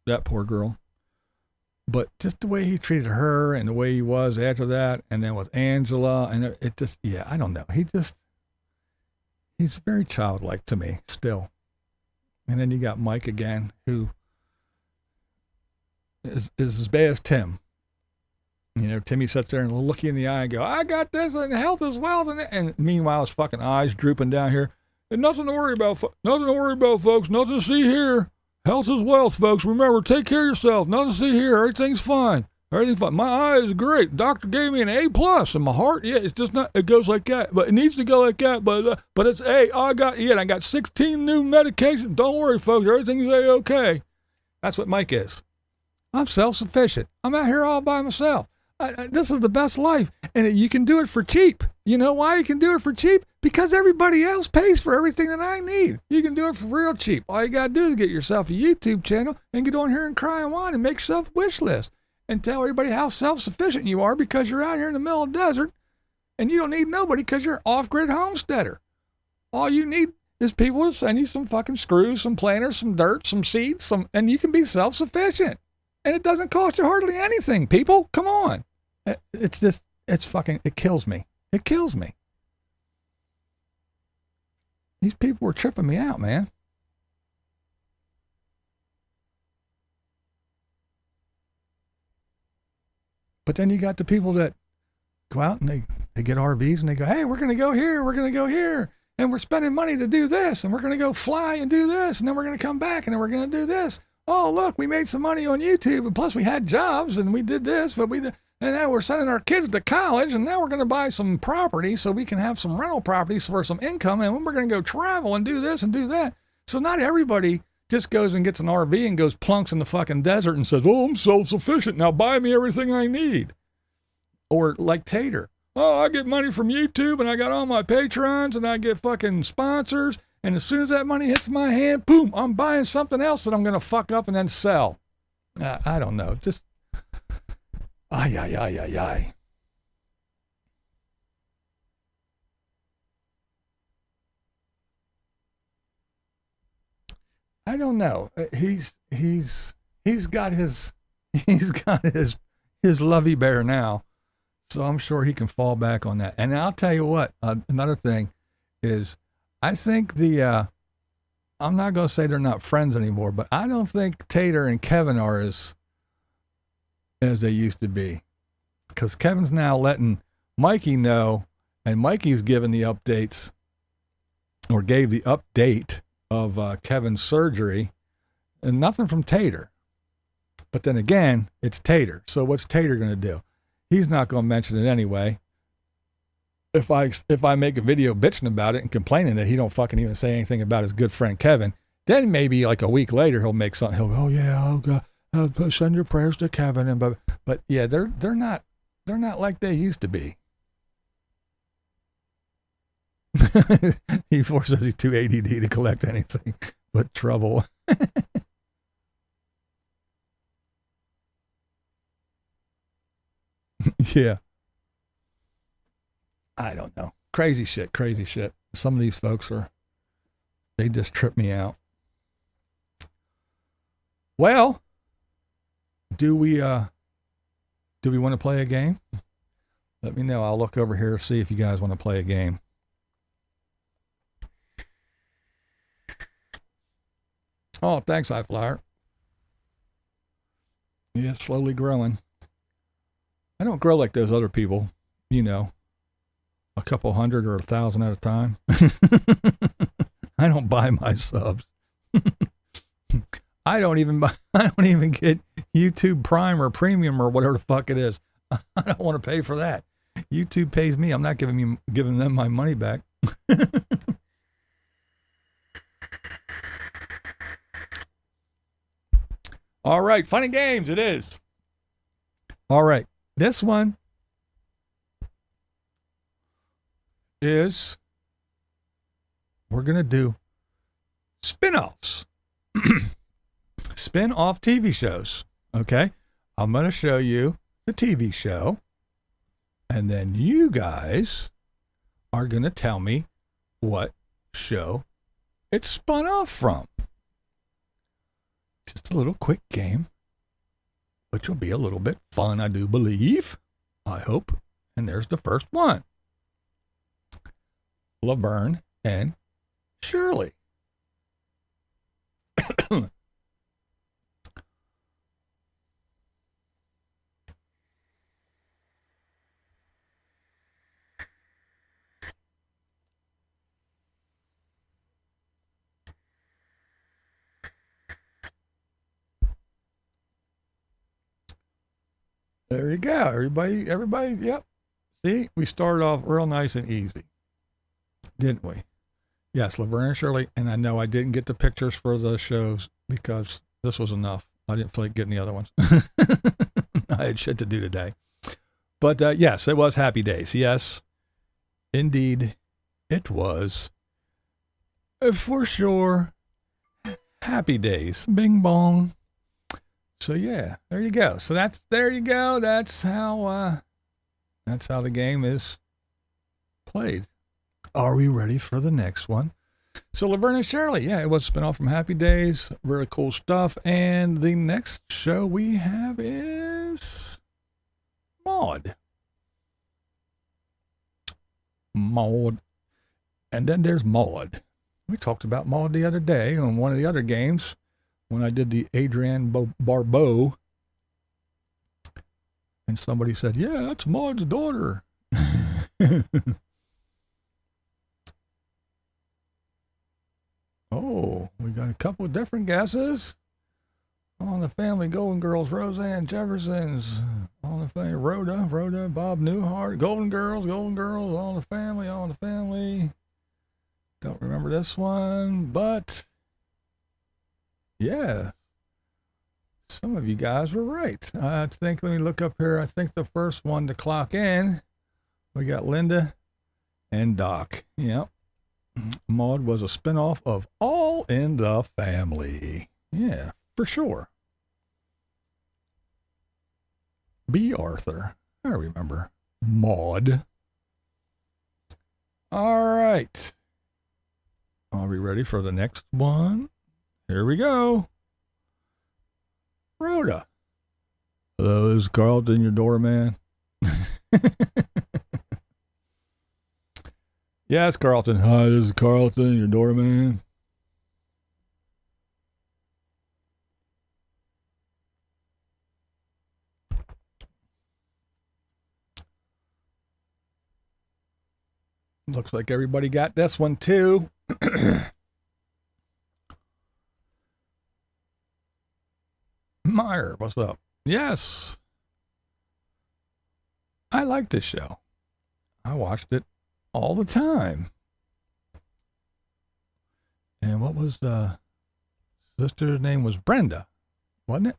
That poor girl. But just the way he treated her and the way he was after that, and then with Angela, and it just, yeah, I don't know. He's very childlike to me still. And then you got Mike again, who is as bad as Tim. You know, Timmy sits there and look you in the eye and go, I got this, and health is wealth, and meanwhile his fucking eyes drooping down here. And nothing to worry about, folks. Nothing to see here. Health is wealth, folks. Remember, take care of yourself. Nothing to see here. Everything's fine. Everything's fine. My eye is great. Doctor gave me an A+, and my heart, yeah, it's just not, it goes like that. But it needs to go like that. But it's A. I got 16 new medications. Don't worry, folks. Everything's A-okay. That's what Mike is. I'm self-sufficient. I'm out here all by myself. This is the best life. And you can do it for cheap. You know why you can do it for cheap? Because everybody else pays for everything that I need. You can do it for real cheap. All you got to do is get yourself a YouTube channel and get on here and cry and whine and make yourself a wish list and tell everybody how self-sufficient you are because you're out here in the middle of the desert and you don't need nobody because you're an off-grid homesteader. All you need is people to send you some fucking screws, some planters, some dirt, some seeds, and you can be self-sufficient. And it doesn't cost you hardly anything, people. Come on. It's just, it kills me. It kills me. These people were tripping me out, man. But then you got the people that go out and they get RVs and they go, hey, we're going to go here, we're going to go here, and we're spending money to do this, and we're going to go fly and do this, and then we're going to come back and then we're going to do this. Oh, look, we made some money on YouTube, and plus we had jobs and we did this, and now we're sending our kids to college, and now we're going to buy some property so we can have some rental properties for some income, and we're going to go travel and do this and do that. So not everybody just goes and gets an RV and goes plunks in the fucking desert and says, oh, I'm self-sufficient, now buy me everything I need. Or like Tater. Oh, I get money from YouTube, and I got all my patrons, and I get fucking sponsors, and as soon as that money hits my hand, boom, I'm buying something else that I'm going to fuck up and then sell. I don't know. Just, ay. I don't know. He's got his lovey bear now. So I'm sure he can fall back on that. And I'll tell you what, another thing is, I think I'm not going to say they're not friends anymore, but I don't think Tater and Kevin are as they used to be. Because Kevin's now letting Mikey know, and Mikey's giving the updates, or gave the update of Kevin's surgery, and nothing from Tater. But then again, it's Tater. So what's Tater going to do? He's not going to mention it anyway. If I make a video bitching about it and complaining that he don't fucking even say anything about his good friend Kevin, then maybe like a week later he'll make something. He'll go, oh yeah, I'll send your prayers to Kevin. And but yeah, they're not like they used to be. He forces you too ADD to collect anything but trouble. Yeah. I don't know. Crazy shit. Some of these folks they just trip me out. Well, do we want to play a game? Let me know. I'll look over here, see if you guys want to play a game. Oh, thanks, iFlyer. Yeah, slowly growing. I don't grow like those other people, a couple hundred or 1,000 at a time. I don't buy my subs. I don't even get YouTube Prime or Premium or whatever the fuck it is. I don't want to pay for that. YouTube pays me. I'm not giving them my money back. All right, funny games it is. All right, this one is, we're going to do spin-offs. Spin-off TV shows, okay? I'm going to show you the TV show, and then you guys are going to tell me what show it's spun off from. Just a little quick game, which will be a little bit fun, I do believe. I hope. And there's the first one. Laverne and Shirley. There you go. Everybody, yep. See, we started off real nice and easy, didn't we? Yes, Laverne and Shirley. And I know I didn't get the pictures for the shows because this was enough. I didn't feel like getting the other ones. I had shit to do today. But yes, it was Happy Days. Yes, indeed, it was. For sure. Happy Days. Bing bong. So yeah, there you go. So there you go. That's how the game is played. Are we ready for the next one? So Laverne and Shirley, yeah, it was a spinoff from Happy Days. Really cool stuff. And the next show we have is Maude. And then there's Maude. We talked about Maude the other day on one of the other games when I did the Adrienne Barbeau And somebody said, yeah, that's Maud's daughter. Oh, we got a couple of different guesses. On the family, Golden Girls, Roseanne Jeffersons. On the family, Rhoda, Bob Newhart. Golden Girls, on the family. Don't remember this one, but yeah, some of you guys were right. I think, let me look up here. I think the first one to clock in, we got Linda and Doc. Yep. Maud was a spinoff of All in the Family. Yeah, for sure. B. Arthur. I remember. Maud. All right. Are we ready for the next one? Here we go. Rhoda. Hello, is Carlton your doorman? Yes, Carlton. Hi, this is Carlton, your doorman. Looks like everybody got this one too. Meyer, what's up? Yes. I like this show. I watched it all the time. And what was sister's name was Brenda, wasn't it?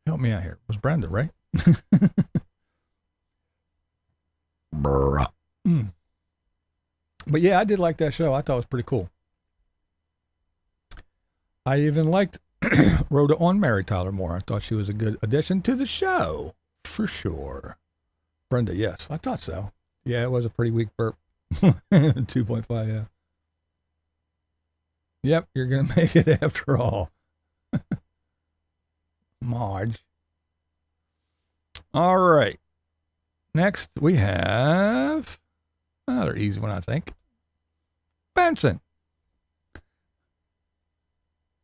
Help me out here. It was Brenda, right? Bruh. But yeah, I did like that show. I thought it was pretty cool. I even liked Rhoda on Mary Tyler Moore. I thought she was a good addition to the show, for sure. Brenda, yes, I thought so. Yeah, it was a pretty weak burp. 2.5, yeah. Yep, you're going to make it after all. Marge. All right. Next, we have another easy one, I think. Benson.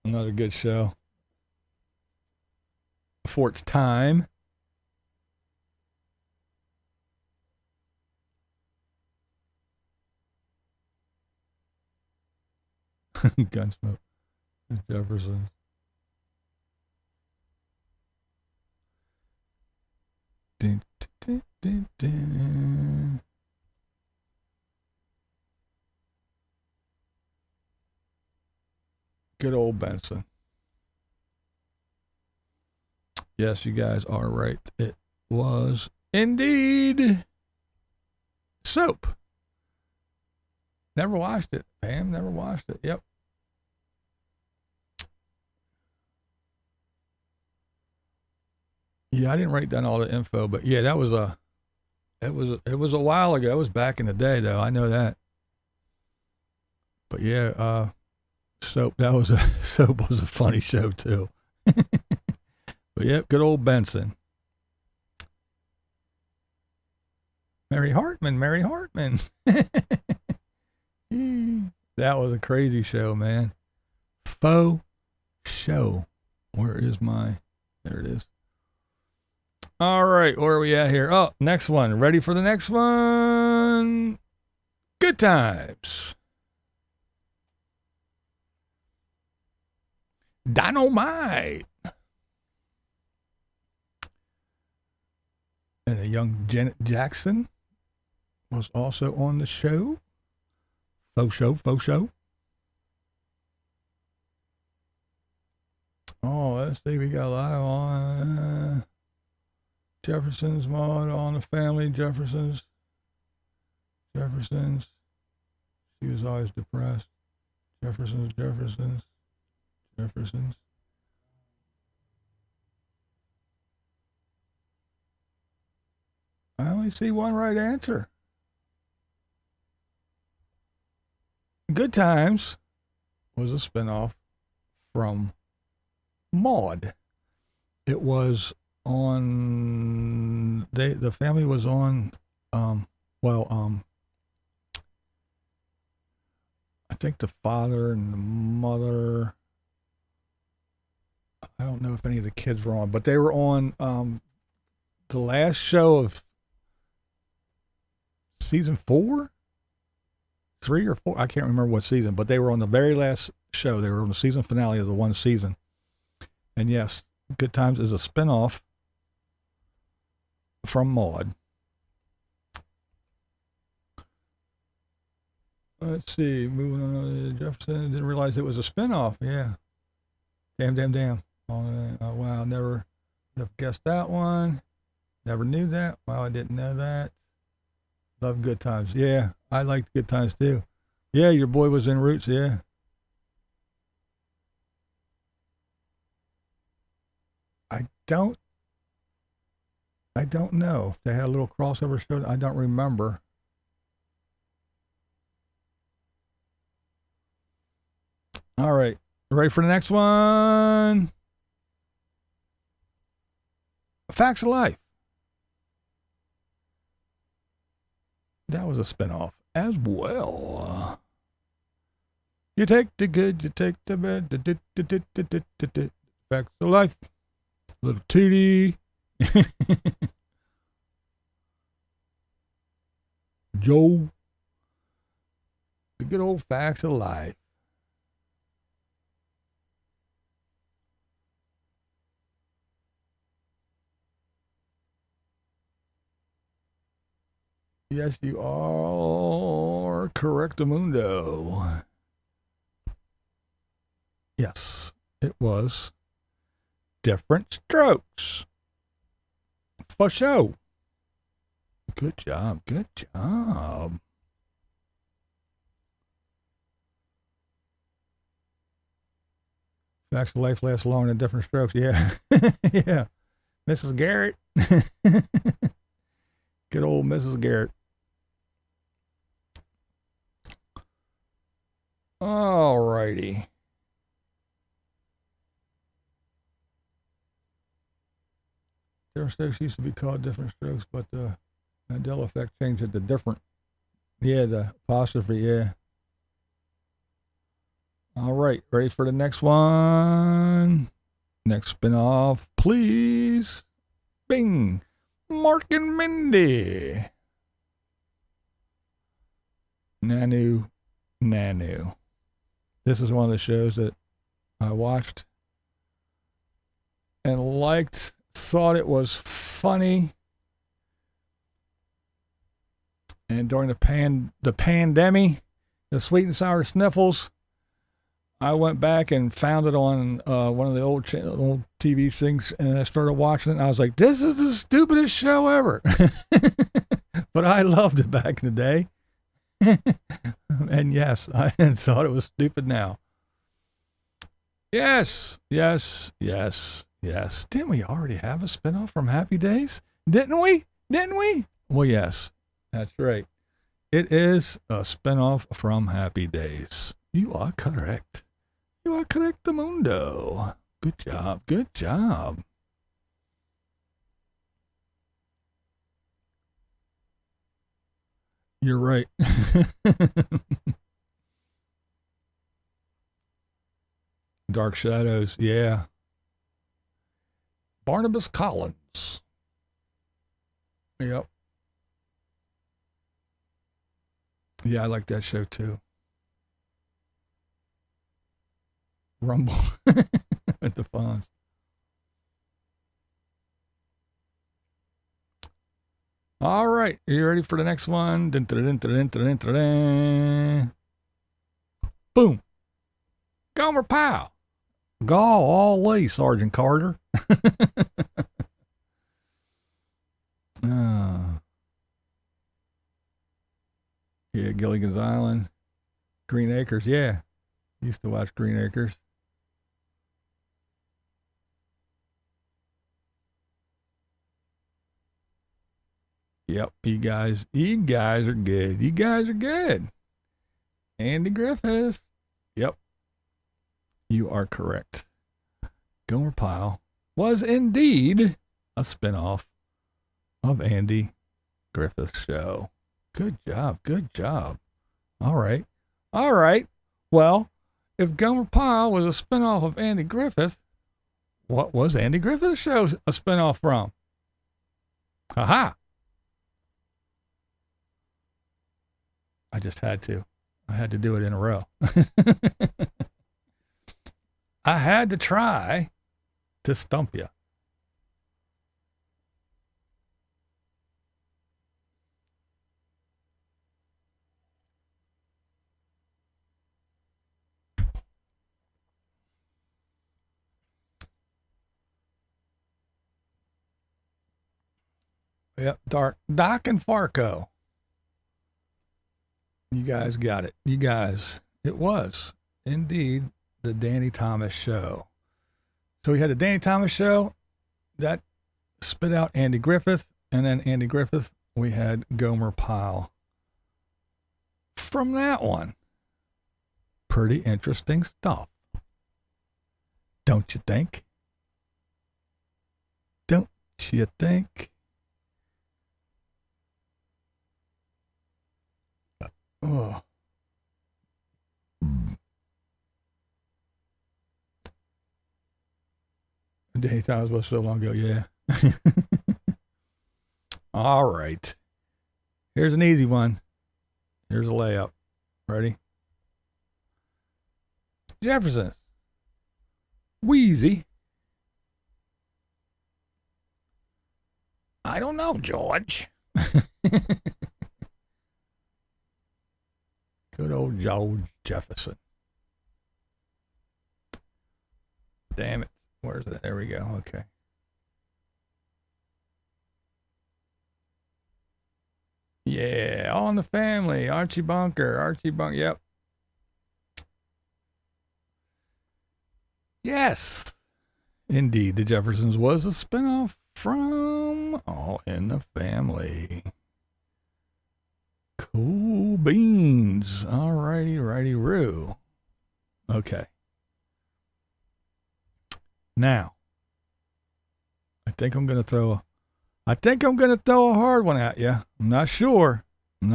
Another good show. Before its time. Gunsmoke. Jefferson. Dun, dun, dun, dun. Good old Benson. Yes, you guys are right. It was indeed Soap. Never watched it. Pam, never watched it. Yep. Yeah, I didn't write down all the info, but yeah, that was it was a while ago. It was back in the day though. I know that. But yeah, Soap was a funny show too. But yeah, good old Benson. Mary Hartman. That was a crazy show, man. Faux show. Where is my, there it is. All right, where are we at here? Oh, next one. Ready for the next one? Good times. Dynamite. And a young Janet Jackson was also on the show. Faux show. Oh, let's see. We got a lot on. Jefferson's Maud on the family. Jefferson's. She was always depressed. Jefferson's. I only see one right answer. Good Times was a spinoff from Maud. It was on, the family was on, I think the father and the mother, I don't know if any of the kids were on, but they were on the last show of season 4, 3 or 4. I can't remember what season, but they were on the very last show. They were on the season finale of the one season. And yes, Good Times is a spinoff from Maude. Let's see. Moving on. Jefferson didn't realize it was a spinoff. Yeah. Damn. Oh, wow. Never guessed that one. Never knew that. Wow, I didn't know that. Love Good Times. Yeah, I liked Good Times too. Yeah, your boy was in Roots. Yeah. I don't know if they had a little crossover show. I don't remember. All right. Ready for the next one? Facts of Life. That was a spinoff as well. You take the good, you take the bad. Facts of Life. Little Tootie. Joe. The good old Facts of Life. Yes, you are correct, Amundo. Yes, it was Different Strokes. For sure. Good job. Facts of Life lasts longer than Different Strokes. Yeah. Yeah. Mrs. Garrett. Good old Mrs. Garrett. All righty. Different Strokes used to be called Different Strokes, but the Mandela effect changed it to different. Yeah, the apostrophe, yeah. All right, ready for the next one? Next spinoff, please. Bing. Mark and Mindy. Nanu. This is one of the shows that I watched and liked, thought it was funny. And during the pandemic, the Sweet and Sour Sniffles, I went back and found it on one of the old TV things, and I started watching it, and I was like, this is the stupidest show ever. But I loved it back in the day. And yes, I thought it was stupid now. Yes. Didn't we already have a spinoff from Happy Days? Didn't we? Well, yes, that's right. It is a spinoff from Happy Days. You are correct. Mundo. Good job. You're right. Dark Shadows, yeah. Barnabas Collins. Yep. Yeah, I like that show too. Rumble at the Fonz. All right, are you ready for the next one? Boom. Gomer Pyle. Gaw all lay, Sergeant Carter. Yeah, Gilligan's Island. Green Acres, yeah. Used to watch Green Acres. Yep, you guys are good. Andy Griffith. Yep. You are correct. Gomer Pyle was indeed a spinoff of Andy Griffith's show. Good job. All right. Well, if Gomer Pyle was a spinoff of Andy Griffith, what was Andy Griffith's show a spinoff from? Ha! I just had to. I had to do it in a row. I had to try to stump you. Yep, Doc and Farco. You guys got it. You guys, it was indeed the Danny Thomas Show. So we had the Danny Thomas Show that spit out Andy Griffith, and then Andy Griffith, we had Gomer Pyle. From that one, pretty interesting stuff. Don't you think? Don't you think? Oh. Danny Thomas was so long ago, yeah. All right. Here's an easy one. Here's a layup. Ready? Jefferson. Wheezy. I don't know, George. Good old George Jefferson. Damn it. Where's that? There we go. Okay. Yeah, All in the Family. Archie Bunker. Yep. Yes. Indeed, The Jeffersons was a spinoff from All in the Family. Cool beans. All righty-roo. Okay. Now, I think I'm gonna throw a hard one at you. I'm not sure. We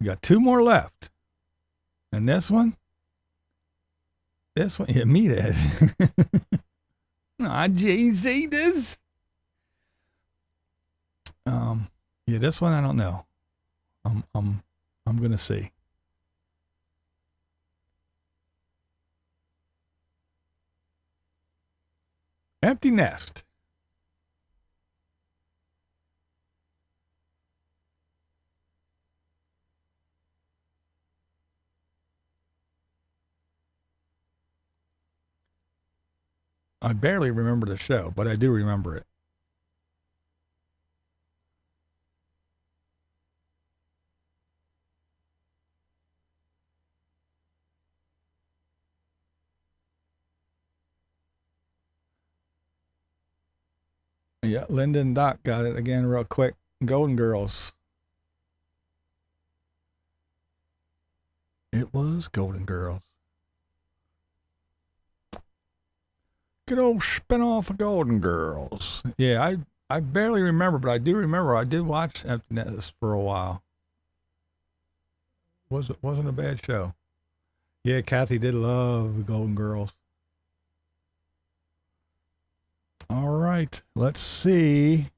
got two more left. And this one, yeah, meathead. Ah, Jay-Z this. Yeah, this one I don't know. I'm gonna see. Empty Nest. I barely remember the show, but I do remember it. Yeah, Linda and Doc got it again real quick. Golden Girls. It was Golden Girls. Good old spin-off of Golden Girls. Yeah, I barely remember, but I do remember I did watch Empty Nest for a while. Wasn't a bad show. Yeah, Kathy did love Golden Girls. All right, let's see.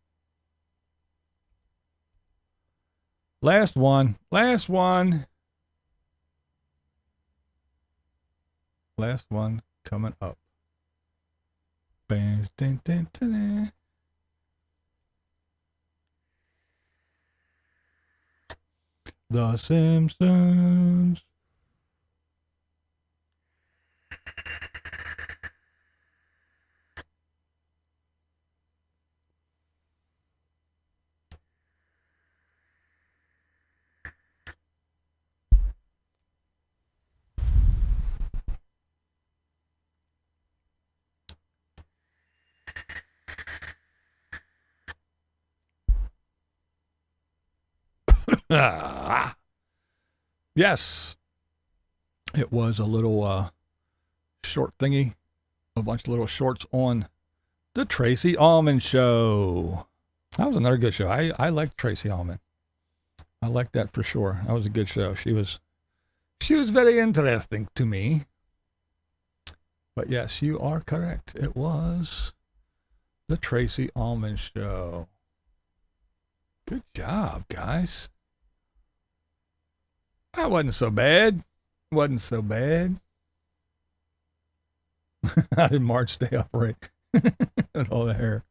Last one coming up. Bang, ding, ding, ding, ding. The Simpsons. Yes, it was a little short thingy, a bunch of little shorts on the Tracy Ullman Show. That was another good show. I liked Tracy Ullman. I liked that for sure. That was a good show. She was very interesting to me. But yes, you are correct. It was the Tracy Ullman Show. Good job, guys. That wasn't so bad. Wasn't so bad. How did March stay upright? With all the hair.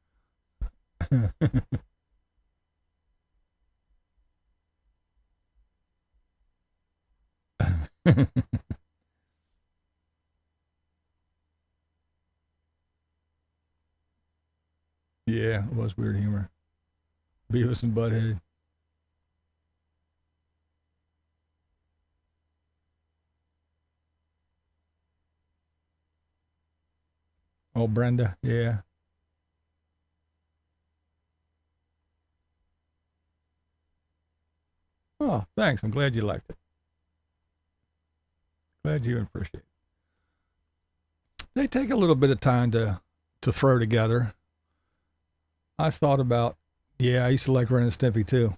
Yeah, it was weird humor. Beavis and Butthead. Oh, Brenda, yeah. Oh, thanks. I'm glad you liked it. Glad you appreciate it. They take a little bit of time to throw together. I thought about, yeah, I used to like Ren and Stimpy too.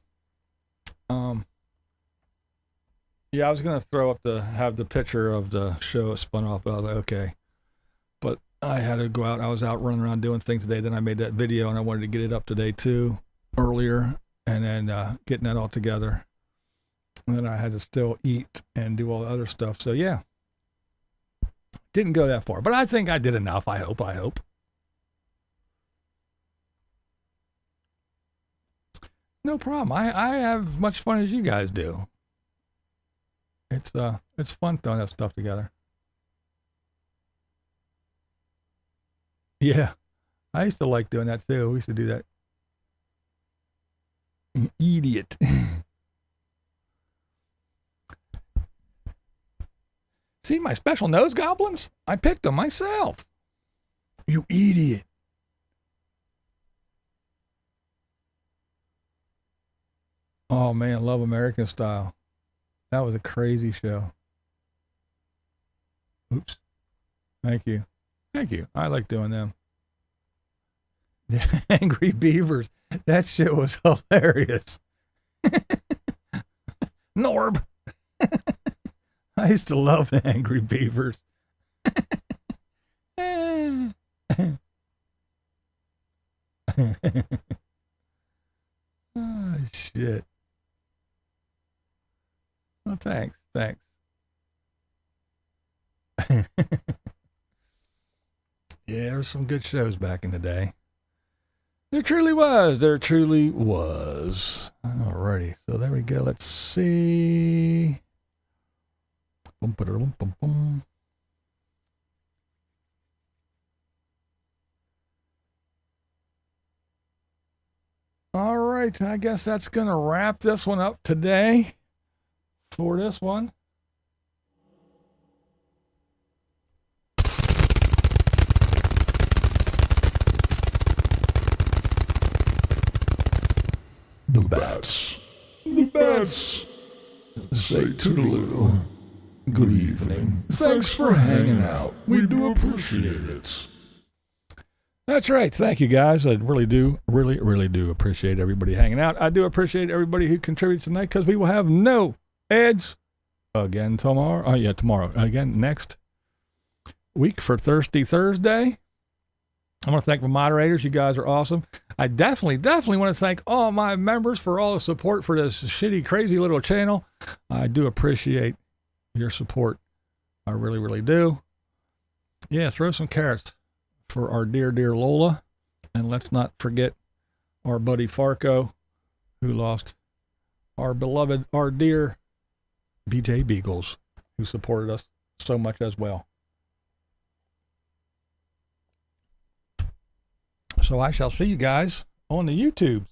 Yeah, I was gonna have the picture of the show spun off, but I was like, okay. But I had to go out. I was out running around doing things today. Then I made that video and I wanted to get it up today too, earlier, and then getting that all together. And then I had to still eat and do all the other stuff. So yeah, didn't go that far, but I think I did enough. I hope. No problem. I have as much fun as you guys do. It's fun throwing that stuff together. Yeah, I used to like doing that too. We used to do that. Idiot. See my special nose goblins? I picked them myself. You idiot. Oh man, Love American Style. That was a crazy show. Oops. Thank you. I like doing them. Angry Beavers. That shit was hilarious. Norb. I used to love the Angry Beavers. Oh, shit. Oh, thanks. Yeah, there were some good shows back in the day. There truly was. Alrighty, so there we go. Let's see. Bum, ba-da-dum, bum, bum. All right, I guess that's going to wrap this one up today for this one. The bats say toodaloo. Good evening. Thanks for hanging out. We do appreciate it. That's right. Thank you, guys. I really do appreciate everybody hanging out. I do appreciate everybody who contributes tonight, because we will have no ads again tomorrow. Oh, yeah, tomorrow. Again, next week for Thirsty Thursday. I want to thank the moderators. You guys are awesome. I definitely want to thank all my members for all the support for this shitty, crazy little channel. I do appreciate your support. I really do. Yeah, throw some carrots for our dear Lola. And let's not forget our buddy Farco, who lost our dear BJ Beagles, who supported us so much as well. So I shall see you guys on the YouTube.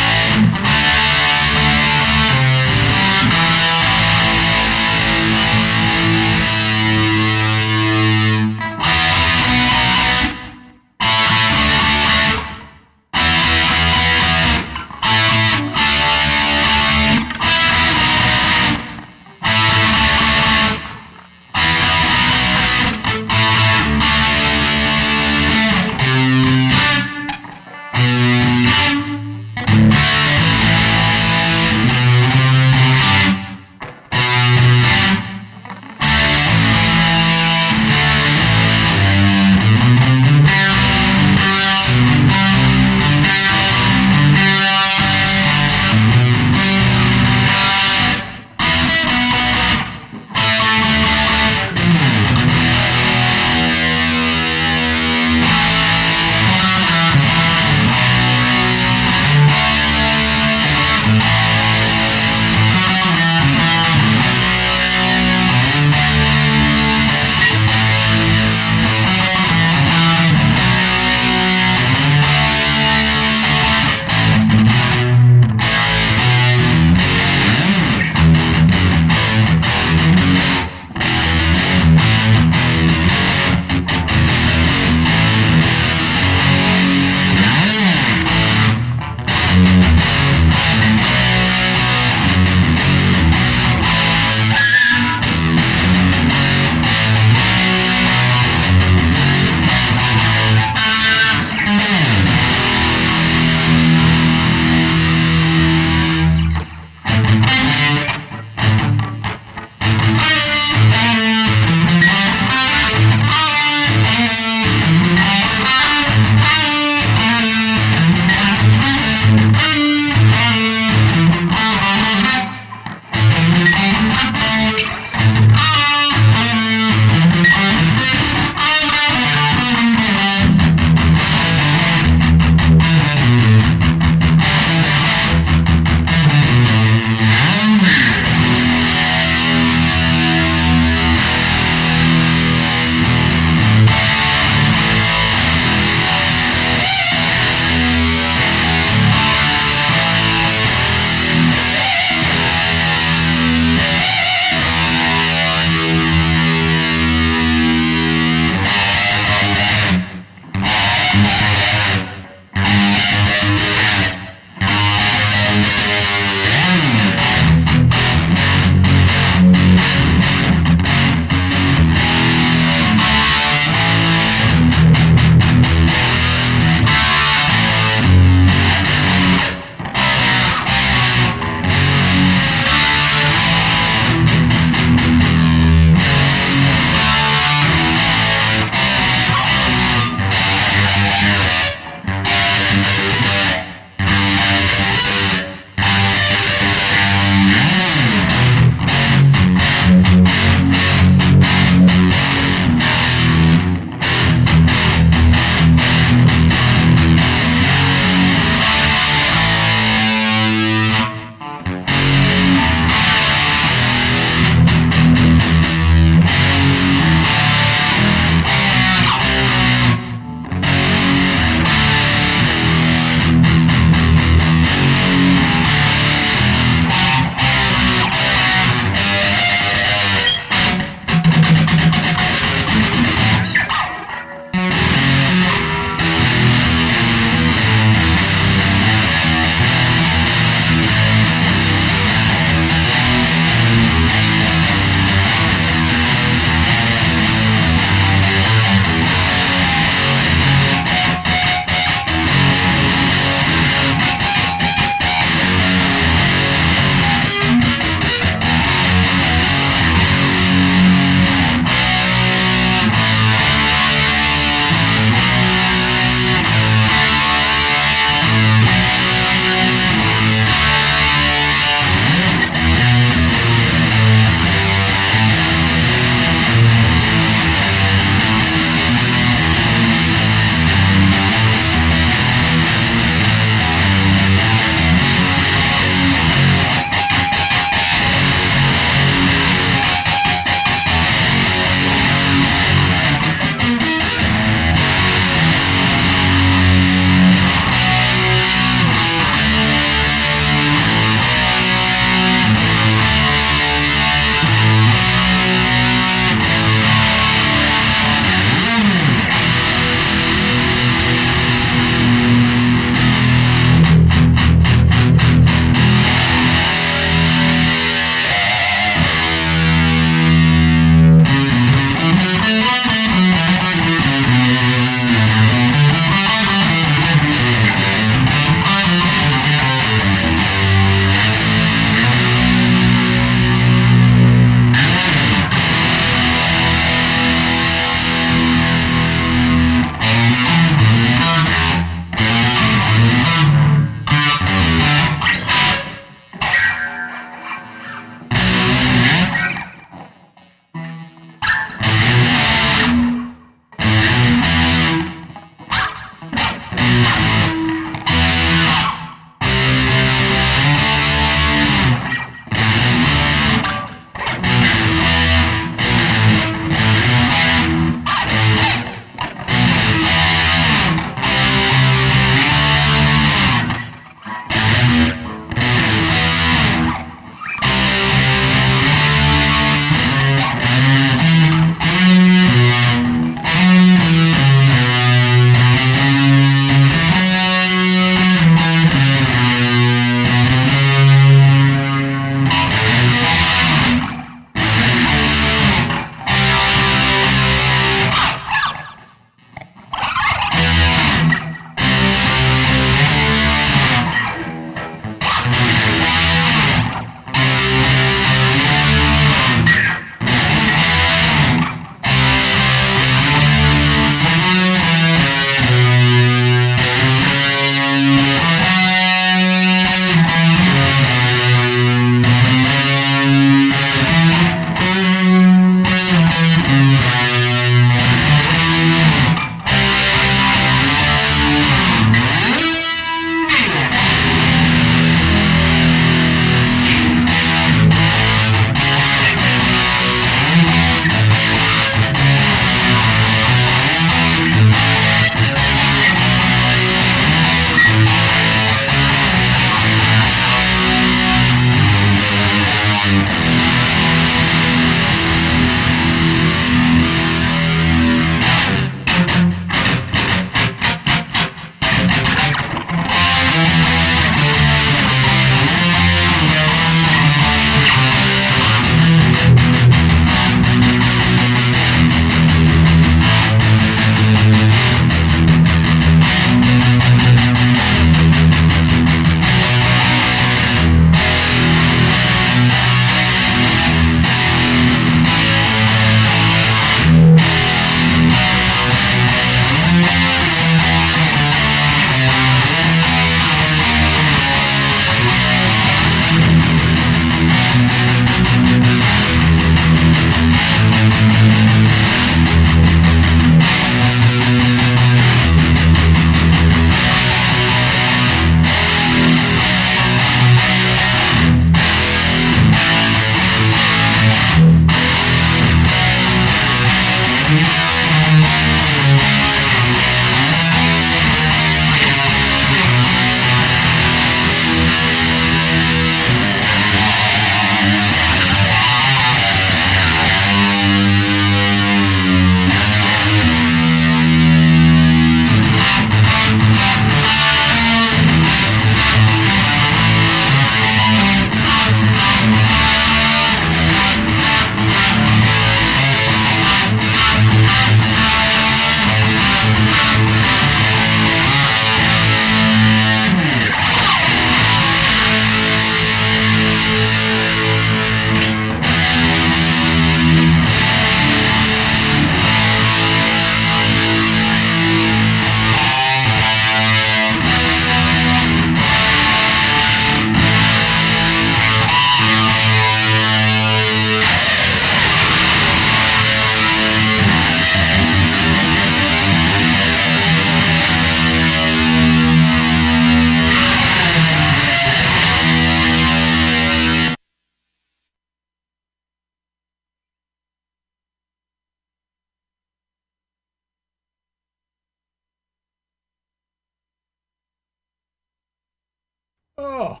Oh.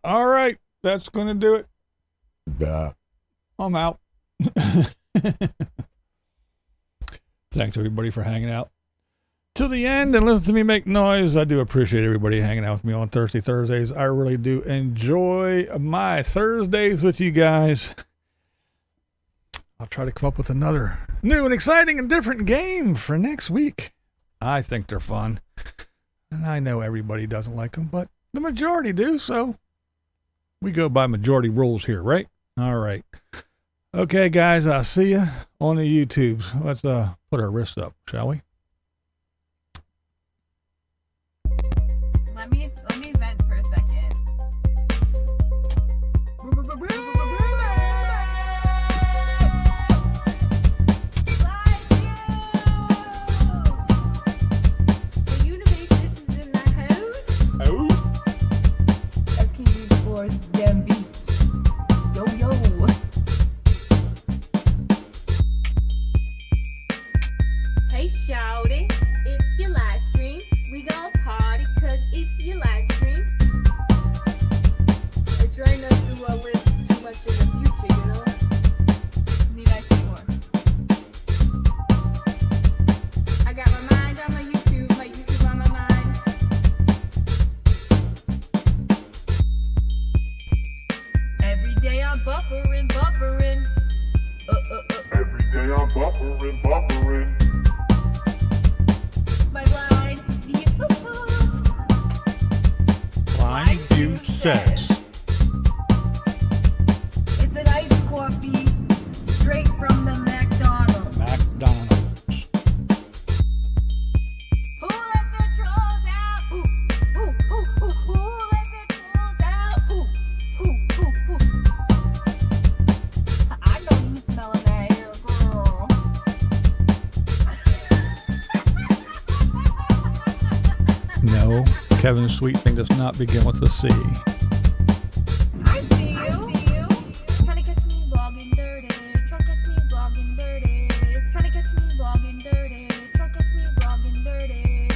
All right, that's going to do it. I'm out. Thanks, everybody, for hanging out till the end and listen to me make noise. I do appreciate everybody hanging out with me on Thursdays. I really do enjoy my Thursdays with you guys. I'll try to come up with another new and exciting and different game for next week. I think they're fun. And I know everybody doesn't like them, but the majority do, so we go by majority rules here, right? All right. Okay, guys, I'll see you on the YouTubes. Let's put our wrists up, shall we? Let me vent for a second. The universe is in the house. Oh. As King Floors damn beats. Yo yo. Hey shawty, it's your live stream. We gon' party cause it's your live stream. I try not to live too much in the future, you know? Need I say more? I got my mind on my YouTube on my mind. Every day I'm buffering. Every day I'm buffering. My blind BlindViews Creates. It's an iced coffee straight from the McDonald's. McDonald's. Who let the trolls out? Who let the trolls out? Who? I know you smelling that hair, girl. No, Kevin's sweet thing does not begin with a C. I see you. Trying to catch me vlogging dirty. Trying to catch me vlogging dirty. Trying to catch me vlogging dirty. Trying to catch me vlogging dirty.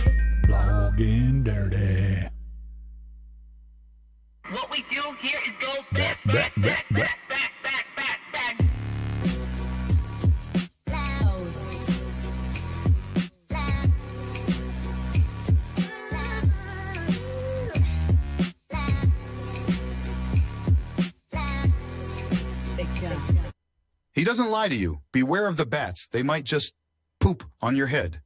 Blogging dirty. What we do here is go back. He doesn't lie to you. Beware of the bats. They might just poop on your head.